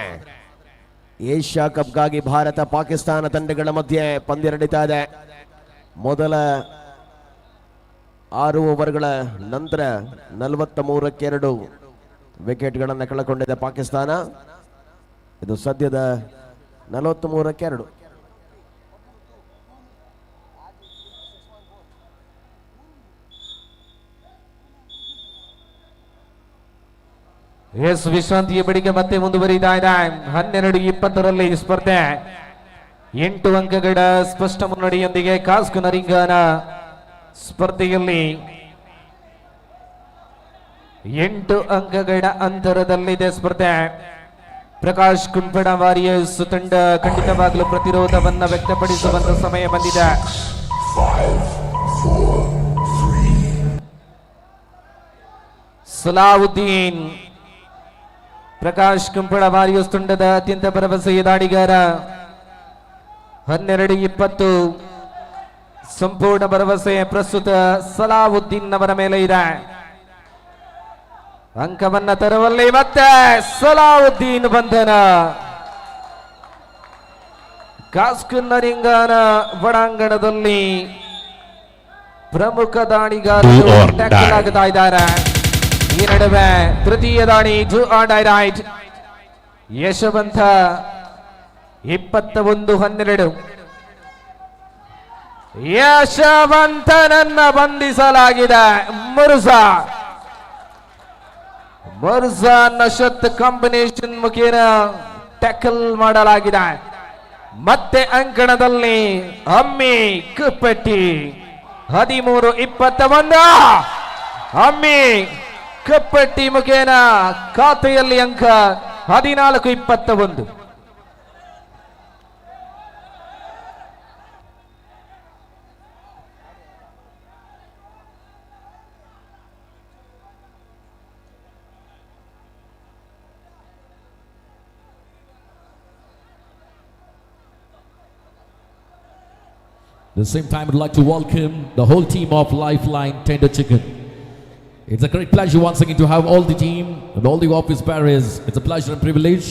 I: ಏಷ್ಯಾ ಕಪ್ಗಾಗಿ ಭಾರತ ಪಾಕಿಸ್ತಾನ ತಂಡಗಳ ಮಧ್ಯೆ ಪಂದ್ಯ ನಡೀತಾ ಇದೆ. ಮೊದಲ 6 ಓವರ್ಗಳ ನಂತರ 43ಕ್ಕೆ 2 ವಿಕೆಟ್ಗಳನ್ನು ಕಳೆದುಕೊಂಡಿದೆ ಪಾಕಿಸ್ತಾನ. ಇದು ಸದ್ಯದ 43ಕ್ಕೆ 2.
G: ಎಸ್ ವಿಶ್ರಾಂತಿಯ ಬಳಿಕ ಮತ್ತೆ ಮುಂದುವರಿತಾ ಇದೆ. 12-20ರಲ್ಲಿ ಸ್ಪರ್ಧೆ 8 ಅಂಕಗಳ ಸ್ಪಷ್ಟ ಮುನ್ನಡೆಯೊಂದಿಗೆ ಕಾಸ್ಕ್ ನರಿಂಗನ ಸ್ಪರ್ಧೆಯಲ್ಲಿ 8 ಅಂಕಗಳ ಅಂತರದಲ್ಲಿದೆ ಸ್ಪರ್ಧೆ. ಪ್ರಕಾಶ್ ಕುಂಪಡ ವಾರಿಯರ್ಸ್ ತಂಡ ಖಂಡಿತವಾಗಲೂ ಪ್ರತಿರೋಧವನ್ನ ವ್ಯಕ್ತಪಡಿಸುವಂತ ಸಮಯ ಬಂದಿದೆ.
E: 5, 4, 3.
G: ಸಲಾವುದ್ದೀನ್ ಪ್ರಕಾಶ್ ಕುಂಪಡ ವಾರಿಯರ್ಸ್ ತಂಡದ ಅತ್ಯಂತ ಭರವಸೆಯ ದಾಳಿಗಾರ. 12-20 ಸಂಪೂರ್ಣ ಭರವಸೆ ಪ್ರಸ್ತುತ ಸಲಾವುದ್ದೀನ್ ಅವರ ಮೇಲೆ ಇದೆ. ಅಂಕವನ್ನ ತರುವಲ್ಲಿ ಮತ್ತೆ ಸಲಾವುದ್ದೀನ್ ಬಂಧನ. ಕಾಸ್ಕ್ ನರಿಂಗನ ಒಳಾಂಗಣದಲ್ಲಿ ಪ್ರಮುಖ ದಾಳಿಗಾರರು ಟ್ಯಾಕಲ್ ಆಗ್ತಾ ಇದ್ದಾರೆ. ಈ ನಡುವೆ ತೃತೀಯ ದಾಳಿ ಜೂ ಆರ್ ಡೈ ರೈಟ್ ಯಶವಂತ 21-12 ಯಶವಂತನನ್ನ ಬಂಧಿಸಲಾಗಿದೆ. ಮುರ್ಜಾ ನಶತ್ ಕಾಂಬಿನೇಷನ್ ಮುಖೇನ ಟ್ಯಾಕಲ್ ಮಾಡಲಾಗಿದೆ. ಮತ್ತೆ ಅಂಕಣದಲ್ಲಿ ಅಮ್ಮಿ ಕುಪ್ಪಟ್ಟಿ 13-21 ಅಮ್ಮಿ ಕಪ್ಪಟ್ಟಿ ಮುಖೇನ ಖಾತೆಯಲ್ಲಿ ಅಂಕ 14-21.
H: At the same time, I'd like to welcome the whole team of Lifeline Tender Chicken. It's a great pleasure once again to have all the team and all the office bearers. It's a pleasure and privilege.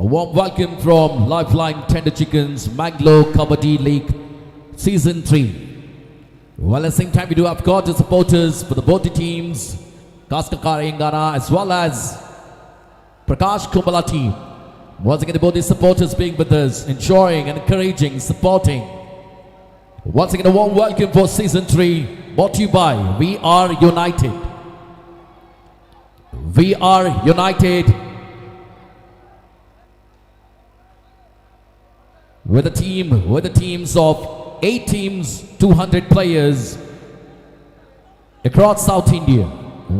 H: A warm welcome from Lifeline Tender Chickens Mangalore Kabaddi League Season 3. Well, at the same time, we do have got the supporters for the both the teams, Kaskakar Ingana as well as Prakash Kumbala team. Once again, the both the supporters being with us, enjoying and encouraging, supporting. Once again, a warm welcome for Season 3, brought to you by We Are United. We Are United with the teams of 8 teams, 200 players across South India.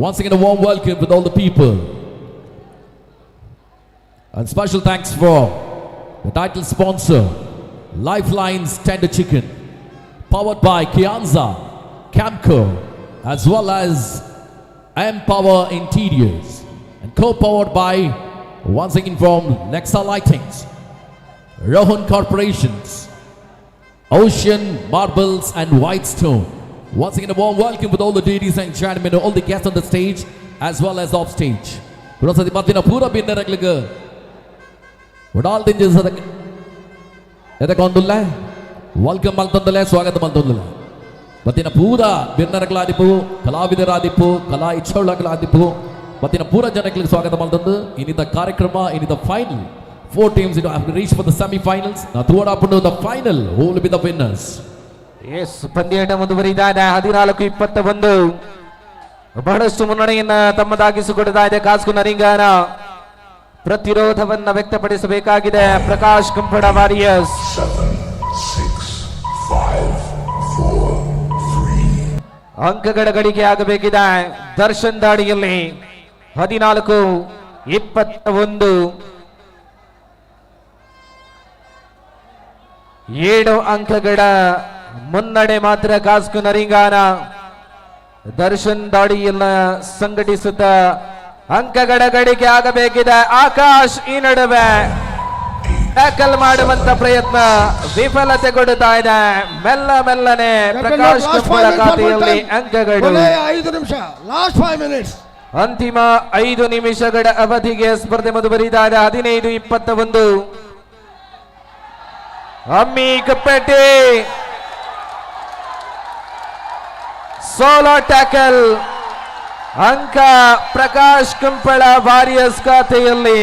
H: Once again, a warm welcome with all the people. And special thanks for the title sponsor, Lifeline's Tender Chicken, powered by Kianza, Camco, as well as Empower Interiors, and co-powered by, once again from Nexa Lightings, Rohan Corporations, Ocean Marbles and Whitestone. Once again, a warm welcome with all the ladies and gentlemen, all the guests on the stage, as well as off stage. Kurasadi Matina Pura Binaragliga. What all things are the Gondula? Welcome Maltondale, Swagat Maltondula. Matina Pura Binaragladipu, Kalavidadipu, Kala Ichola, Matina Pura Janakli Swagat Maltonda, in the Karikrama, in the final. 4 teams have to reach for the semi-finals. Now, to what happened to the final? Who will be the winners?
G: Yes ಪಂದ್ಯಾಟ ಮುಂದುವರಿತಾ ಇದೆ 14-21. ಬಹಳಷ್ಟು ಮುನ್ನಡೆಯನ್ನ ತಮ್ಮದಾಗಿಸಿಕೊಡ್ತಾ ಇದೆ ಕಾಸ್ಕು ನರಿಂಗಾನ. ಪ್ರತಿರೋಧವನ್ನ ವ್ಯಕ್ತಪಡಿಸಬೇಕಾಗಿದೆ ಪ್ರಕಾಶ್ ಕಂಪಡ ವಾರಿಯರ್ಸ್.
E: 7, 6, 5, 4, 3.
G: ಅಂಕಗಳ ಗಳಿಕೆ ಆಗಬೇಕಿದೆ ದರ್ಶನ್ ದಾಡಿಯಲ್ಲಿ. 14-21. 7 ಅಂಕಗಳ ಮುನ್ನಡೆ ಮಾತ್ರ ಕಾಸ್ಕು ನರಿಂಗಾನ. ದರ್ಶನ್ ದಾಡಿಯನ್ನ ಸಂಘಟಿಸುತ್ತ ಅಂಕಗಳ ಗಳಿಕೆ ಆಗಬೇಕಿದೆ. ಆಕಾಶ್ ಈ ನಡುವೆ ಟ್ಯಾಕಲ್ ಮಾಡುವಂತ ಪ್ರಯತ್ನ ವಿಫಲತೆಗೊಳ್ಳುತ್ತಾ ಇದೆ. ಮೆಲ್ಲನೆ ಪ್ರಕಾಶ್ ಕಂಪಳ ಖಾತೆಯಲ್ಲಿ ಅಂಕಗಳು.
A: 5 ನಿಮಿಷ, ಲಾಸ್ಟ್ 5 ಮಿನಿಟ್ಸ್.
G: ಅಂತಿಮ 5 ನಿಮಿಷಗಳ ಅವಧಿಗೆ ಸ್ಪರ್ಧೆ ಮುಂದುವರಿತಾ ಇದೆ. 15-21. ಅಮ್ಮಿ ಕಪ್ಪೆಟ್ಟಿ ಸೋಲೋ ಟ್ಯಾಕಲ್. ಅಂಕ ಪ್ರಕಾಶ್ ಕಂಪಳ ವಾರಿಯರ್ಸ್ ಖಾತೆಯಲ್ಲಿ.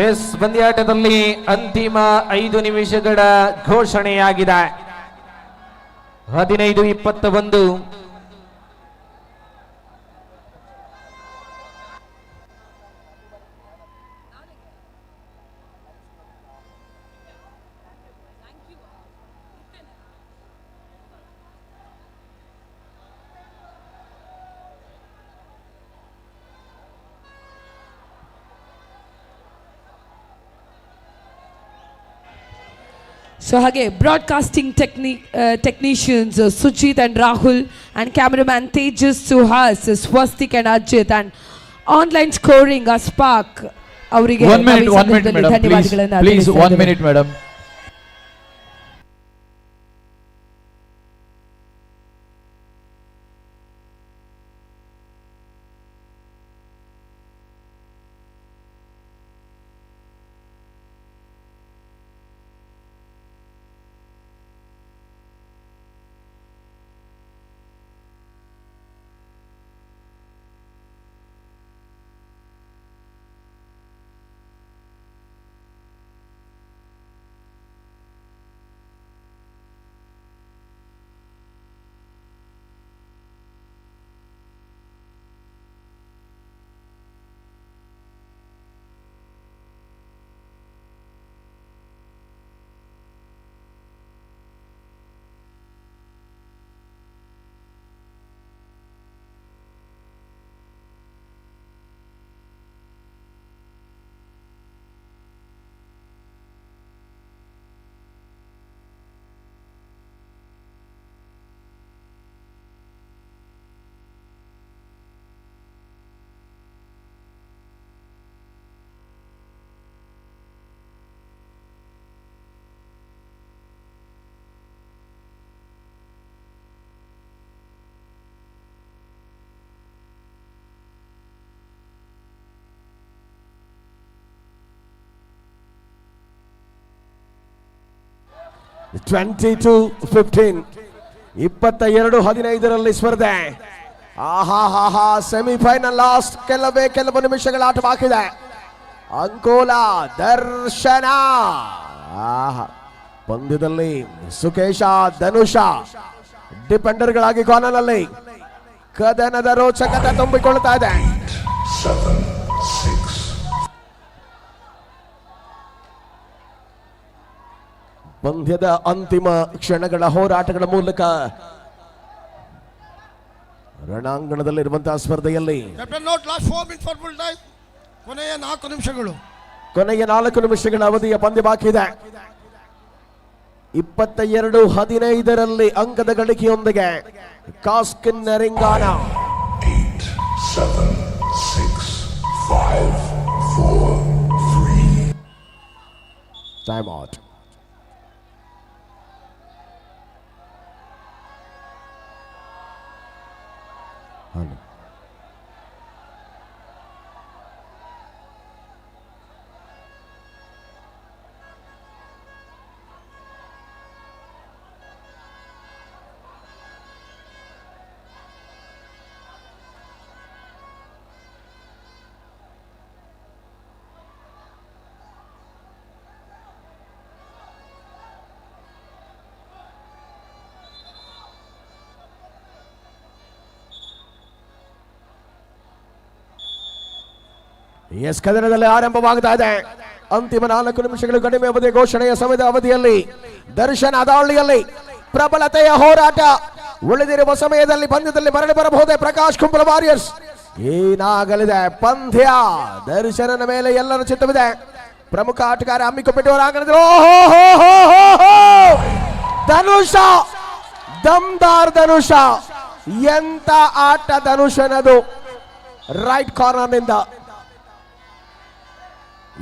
G: ಎಸ್ ಪಂದ್ಯಾಟದಲ್ಲಿ ಅಂತಿಮ 5 ನಿಮಿಷಗಳ ಘೋಷಣೆಯಾಗಿದೆ. 15-21.
F: ಸೊ ಹಾಗೆ broadcasting technicians Sujith and Rahul and cameraman Tejas, Suhas, Swastik and Ajith and online scoring Ashfaq ಅವರಿಗೆ ಧನ್ಯವಾದಗಳನ್ನು.
B: Please 1 minute madam.
I: 22-15. 22-15 ಸ್ಪರ್ಧೆ. ಆಹಾ ಸೆಮಿಫೈನಲ್ ಲಾಸ್ಟ್ ಕೆಲವು ನಿಮಿಷಗಳ ಆಟ ಬಾಕಿ ಇದೆ. ಅಂಕೋಲ ದರ್ಶನ ಪಂದ್ಯದಲ್ಲಿ ಸುಕೇಶ ಧನುಷ ಡಿಪೆಂಡರ್ಗಳಾಗಿ ಕಾರ್ನರ್ನಲ್ಲಿ ಕದನದ ರೋಚಕತೆ ತುಂಬಿಕೊಳ್ಳುತ್ತಾ ಇದೆ.
E: 7, 6.
I: ಪಂದ್ಯದ ಅಂತಿಮ ಕ್ಷಣಗಳ ಹೋರಾಟಗಳ ಮೂಲಕ ರಣಾಂಗಣದಲ್ಲಿರುವಂತಹ ಸ್ಪರ್ಧೆಯಲ್ಲಿ
A: ಕೊನೆಯ 4 ನಿಮಿಷಗಳು.
I: ಕೊನೆಯ 4 ನಿಮಿಷಗಳ ಅವಧಿಯ ಪಂದ್ಯ ಬಾಕಿ ಇದೆ. 22-15 ಅಂಕದ ಗಳಿಕೆಯೊಂದಿಗೆ ಕಾಸ್ಕಿನ್ ರಿಂಗಾನ
E: 8, 7, 6, 5, 4, 3.
I: Time out. ಎಸ್ ಕದನದಲ್ಲಿ ಆರಂಭವಾಗ್ತಾ ಇದೆ. ಅಂತಿಮ 4 ನಿಮಿಷಗಳು ಕಡಿಮೆ ಅವಧಿ ಘೋಷಣೆಯ ಸಮಯದ ಅವಧಿಯಲ್ಲಿ ದರ್ಶನ್ ಅದಾವಳಿಯಲ್ಲಿ ಪ್ರಬಲತೆಯ ಹೋರಾಟ. ಉಳಿದಿರುವ ಸಮಯದಲ್ಲಿ ಪಂದ್ಯದಲ್ಲಿ ಮರಳಿ ಬರಬಹುದೇ ಪ್ರಕಾಶ್ ಕುಂಬ್ರ ವಾರಿಯರ್ಸ್. ಏನಾಗಲಿದೆ ಪಂದ್ಯ? ದರ್ಶನನ ಮೇಲೆ ಎಲ್ಲರ ಚಿತ್ತವಿದೆ. ಪ್ರಮುಖ ಆಟಗಾರ ಹಮ್ಮಿಕೊಪ್ಪೆಟ್ಟು ಹೊರಾಂಗಣದಲ್ಲಿ ಧನುಷ, ದಮ್ದಾರ್ ಧನುಷ. ಎಂತ ಆಟ ಧನುಷನದು. ರೈಟ್ ಕಾರ್ನರ್ ನಿಂದ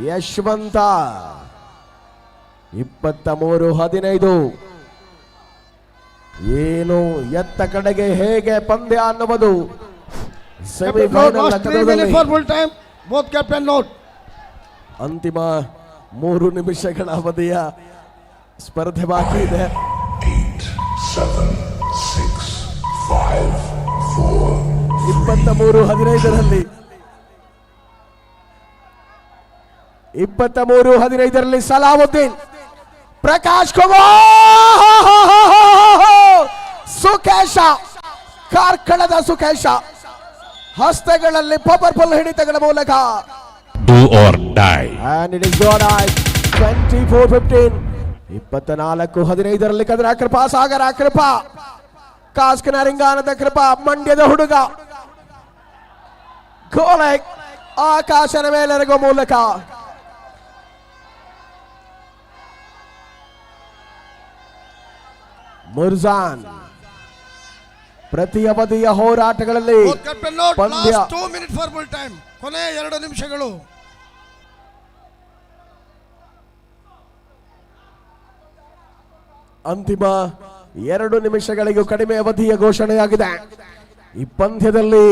I: ಯಶವಂತ 23-15. ಏನು ಎತ್ತ ಕಡೆಗೆ ಹೇಗೆ ಪಂದ್ಯ ಅನ್ನುವುದು ಸೆಮಿಫೈನಲ್ ಅಂತಿಮ 3 ನಿಮಿಷಗಳ ಅವಧಿಯ ಸ್ಪರ್ಧೆ ಬಾಕಿ ಇದೆ.
E: 8, 7, 6, 5, 4,
I: 23-15 23-15 ಸಲಾವುದ್ದೀನ್, ಪ್ರಕಾಶ್ ಕುಮಾರ್, ಸುಕೇಶ, ಕಾರ್ಕಳದ ಸುಕೇಶ ಹಸ್ತಗಳಲ್ಲಿ ಪವರ್ಫುಲ್ ಹಿಡಿತಗಳ ಮೂಲಕ
E: do or die.
I: and it is gone out. 24-15. 24-15 ಕದರ ಕೃಪಾ, ಸಾಗರ ಕೃಪಾ, ಕಾಸ್ಕನ ರಿಂಗಾನದ ಕೃಪಾ, ಮಂಡ್ಯದ ಹುಡುಗ ಗೋಲೆ ಆಕಾಶನ ಮೇಲೆರಗುವ ಮೂಲಕ ಮುರ್ಜಾನ್. ಪ್ರತಿ ಅವಧಿಯ ಹೋರಾಟಗಳಲ್ಲಿ ಪಂದ್ಯ
A: 2 minutes for full time. ಕೊನೆ 2 ನಿಮಿಷಗಳು.
I: ಅಂತಿಮ 2 ನಿಮಿಷಗಳಿಗೂ ಕಡಿಮೆ ಅವಧಿಯ ಘೋಷಣೆಯಾಗಿದೆ. ಈ ಪಂದ್ಯದಲ್ಲಿ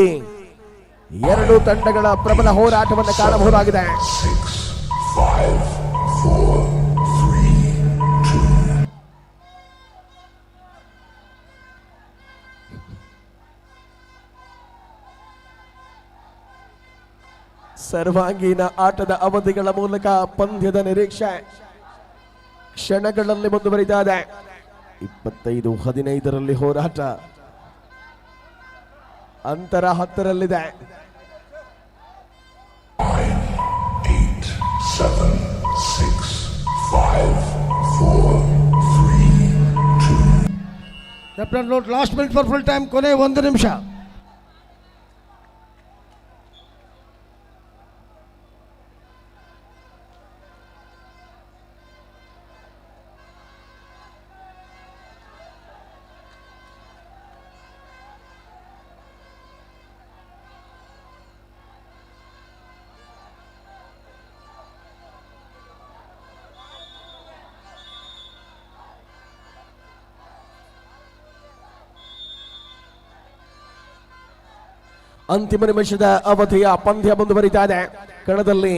I: 2 ತಂಡಗಳ ಪ್ರಬಲ ಹೋರಾಟವನ್ನು ಕಾಣಬಹುದಾಗಿದೆ.
E: 6, 5, 4, 3, 2.
I: ಸರ್ವಾಂಗೀಣ ಆಟದ ಅವಧಿಗಳ ಮೂಲಕ ಪಂದ್ಯದ ನಿರೀಕ್ಷೆ ಕ್ಷಣಗಳಲ್ಲಿ ಮುಂದುವರಿತಾ ಇದೆ. 25-15 ಹೋರಾಟ, ಅಂತರ 10ರಲ್ಲಿದೆ.
E: 9, 8, 7, 6, 5, 4, 3, 2.
A: Left note last minute for full time. ಕೊನೆ 1 ನಿಮಿಷ.
I: ಅಂತಿಮ ನಿಮಿಷದ ಅವಧಿಯ ಪಂದ್ಯ ಮುಂದುವರಿತಾ ಇದೆ. ಕಣದಲ್ಲಿ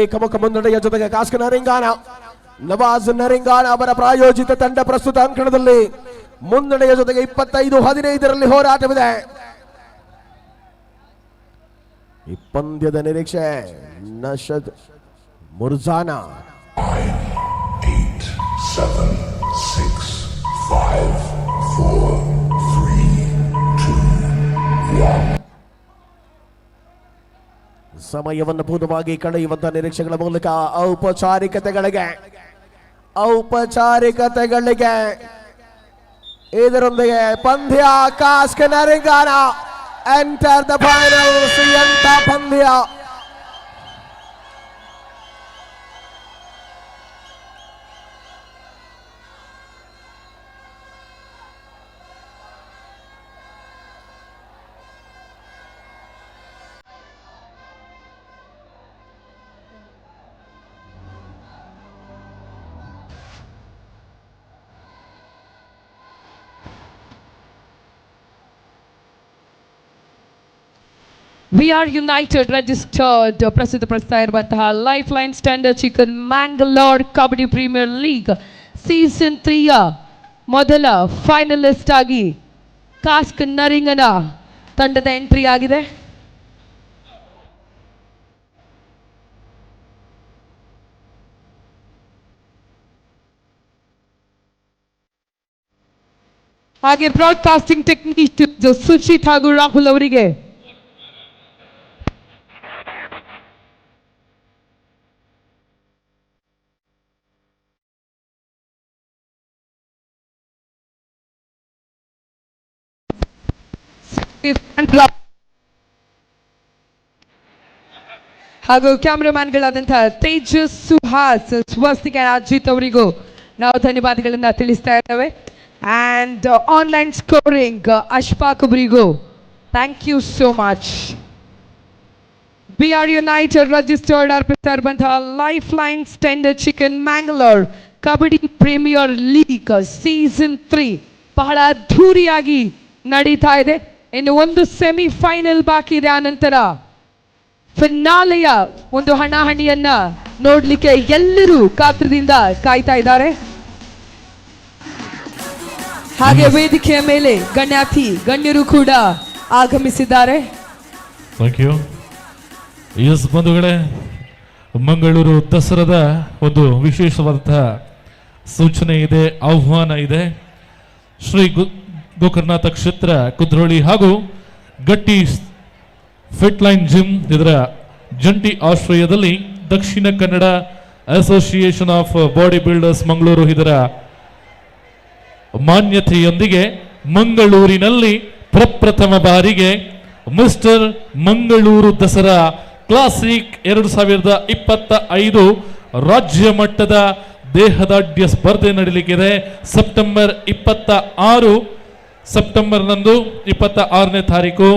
I: ಏಕಮುಖ ಮುನ್ನಡೆಯ ಜೊತೆಗೆ ಕಾಸ್ಕನ ರಿಂಗಾನ ನವಾಜ್ ನರಿಂಗಾನ ಅವರ ಪ್ರಾಯೋಜಿತ ತಂಡ ಪ್ರಸ್ತುತ ಅಂಕಣದಲ್ಲಿ ಮುನ್ನಡೆಯ ಜೊತೆಗೆ 25-15 ಹೋರಾಟವಿದೆ. ಈ ಪಂದ್ಯದ ನಿರೀಕ್ಷೆ ನಶದ್ ಮುರ್ಜಾನಾ.
E: 9, 8, 7, 6, 5, 4, 3, 2, 1.
I: ಸಮಯವನ್ನು ಪೂರ್ಣವಾಗಿ ಕಳೆಯುವಂತಹ ನಿರೀಕ್ಷೆಗಳ ಮೂಲಕ ಔಪಚಾರಿಕತೆಗಳಿಗೆ ಇದರೊಂದಿಗೆ ಪಂದ್ಯ ಕಾಸ್ಕ್ ನರಿಂಗಾನ ಎಂಟರ್ ದ ಫೈನಲ್ಸ್. ಎಂತ ಪಂದ್ಯ!
F: We are United registered ಪ್ರಸ್ತುತಪಡಿಸ್ತಾ ಇರುವಂತಹ lifeline standard chicken Mangalore kabaddi premier league season 3ಯ ಮೊದಲ ಫೈನಲಿಸ್ಟ್ ಆಗಿ ಕಾಸ್ಕ್ ನರಿಂಗನ ತಂಡದ ಎಂಟ್ರಿ ಆಗಿದೆ. ಹಾಗೆ ಬ್ರಾಡ್ಕಾಸ್ಟಿಂಗ್ ಟೆಕ್ನಿಷಿಯನ್ ಸುಚಿತ್ ಹಾಗೂ ರಾಹುಲ್ ಅವರಿಗೆ ಹಾಗೂ ಕ್ಯಾಮ್ರಾಮನ್ಗಳಾದಂತಹ ತೇಜಸ್, ಸುಹಾಸ್, ಸ್ವಸ್ತಿಕ, ಅಜಿತ್ ಅವರಿಗೂ ನಾವು ಧನ್ಯವಾದಗಳನ್ನ ತಿಳಿಸ್ತಾ ಇದ್ದೇವೆ. ಅಂಡ್ ಆನ್ಲೈನ್ ಸ್ಕೋರಿಂಗ್ ಅಶ್ಫಾಕ್ ಅವರಿಗೂ thank you so much. We are United registered ಅರ್ಪಿಸ್ತಾ ಇರುವಂತಹ lifeline standard chicken Mangalore kabaddi premier league season 3 ಬಹಳ ಅದ್ಧೂರಿಯಾಗಿ ನಡೀತಾ ಇದೆ. ಇನ್ನು ಒಂದು ಸೆಮಿಫೈನಲ್ ಬಾಕಿ ಇದೆ. ಆನಂತರ ಫಿನಾಲೆಯ ಒಂದು ಹಣಾಹಣಿಯನ್ನ ನೋಡ್ಲಿಕ್ಕೆ ಎಲ್ಲರೂ ಕಾತರದಿಂದ ಕಾಯ್ತಾ ಇದ್ದಾರೆ. ಹಾಗೆ ವೇದಿಕೆಯ ಮೇಲೆ ಗಣ್ಯರು ಕೂಡ ಆಗಮಿಸಿದ್ದಾರೆ.
J: Thank you. ಎಸ್ ಬಂಧುಗಳೇ, ಮಂಗಳೂರು ದಸರಾದ ಒಂದು ವಿಶೇಷವಾದಂತಹ ಸೂಚನೆ ಇದೆ, ಆಹ್ವಾನ ಇದೆ. ಶ್ರೀ ಗೋಕರ್ಣನಾಥ ಕ್ಷೇತ್ರ ಕುದ್ರೋಳಿ ಹಾಗೂ ಗಟ್ಟಿ ಫಿಟ್ಲೈನ್ ಜಿಮ್ ಇದರ ಜಂಟಿ ಆಶ್ರಯದಲ್ಲಿ Dakshina Kannada association of body builders Mangaluru ಇದರ ಮಾನ್ಯತೆಯೊಂದಿಗೆ ಮಂಗಳೂರಿನಲ್ಲಿ ಪ್ರಪ್ರಥಮ ಬಾರಿಗೆ ಮಿಸ್ಟರ್ ಮಂಗಳೂರು ದಸರಾ ಕ್ಲಾಸಿಕ್ 2025 ರಾಜ್ಯ ಮಟ್ಟದ ದೇಹದಾಢ್ಯ ಸ್ಪರ್ಧೆ ನಡೆಯಲಿಕ್ಕಿದೆ. ಸೆಪ್ಟೆಂಬರ್ 26 ಸೆಪ್ಟೆಂಬರ್ನಂದು 26ನೇ ತಾರೀಕು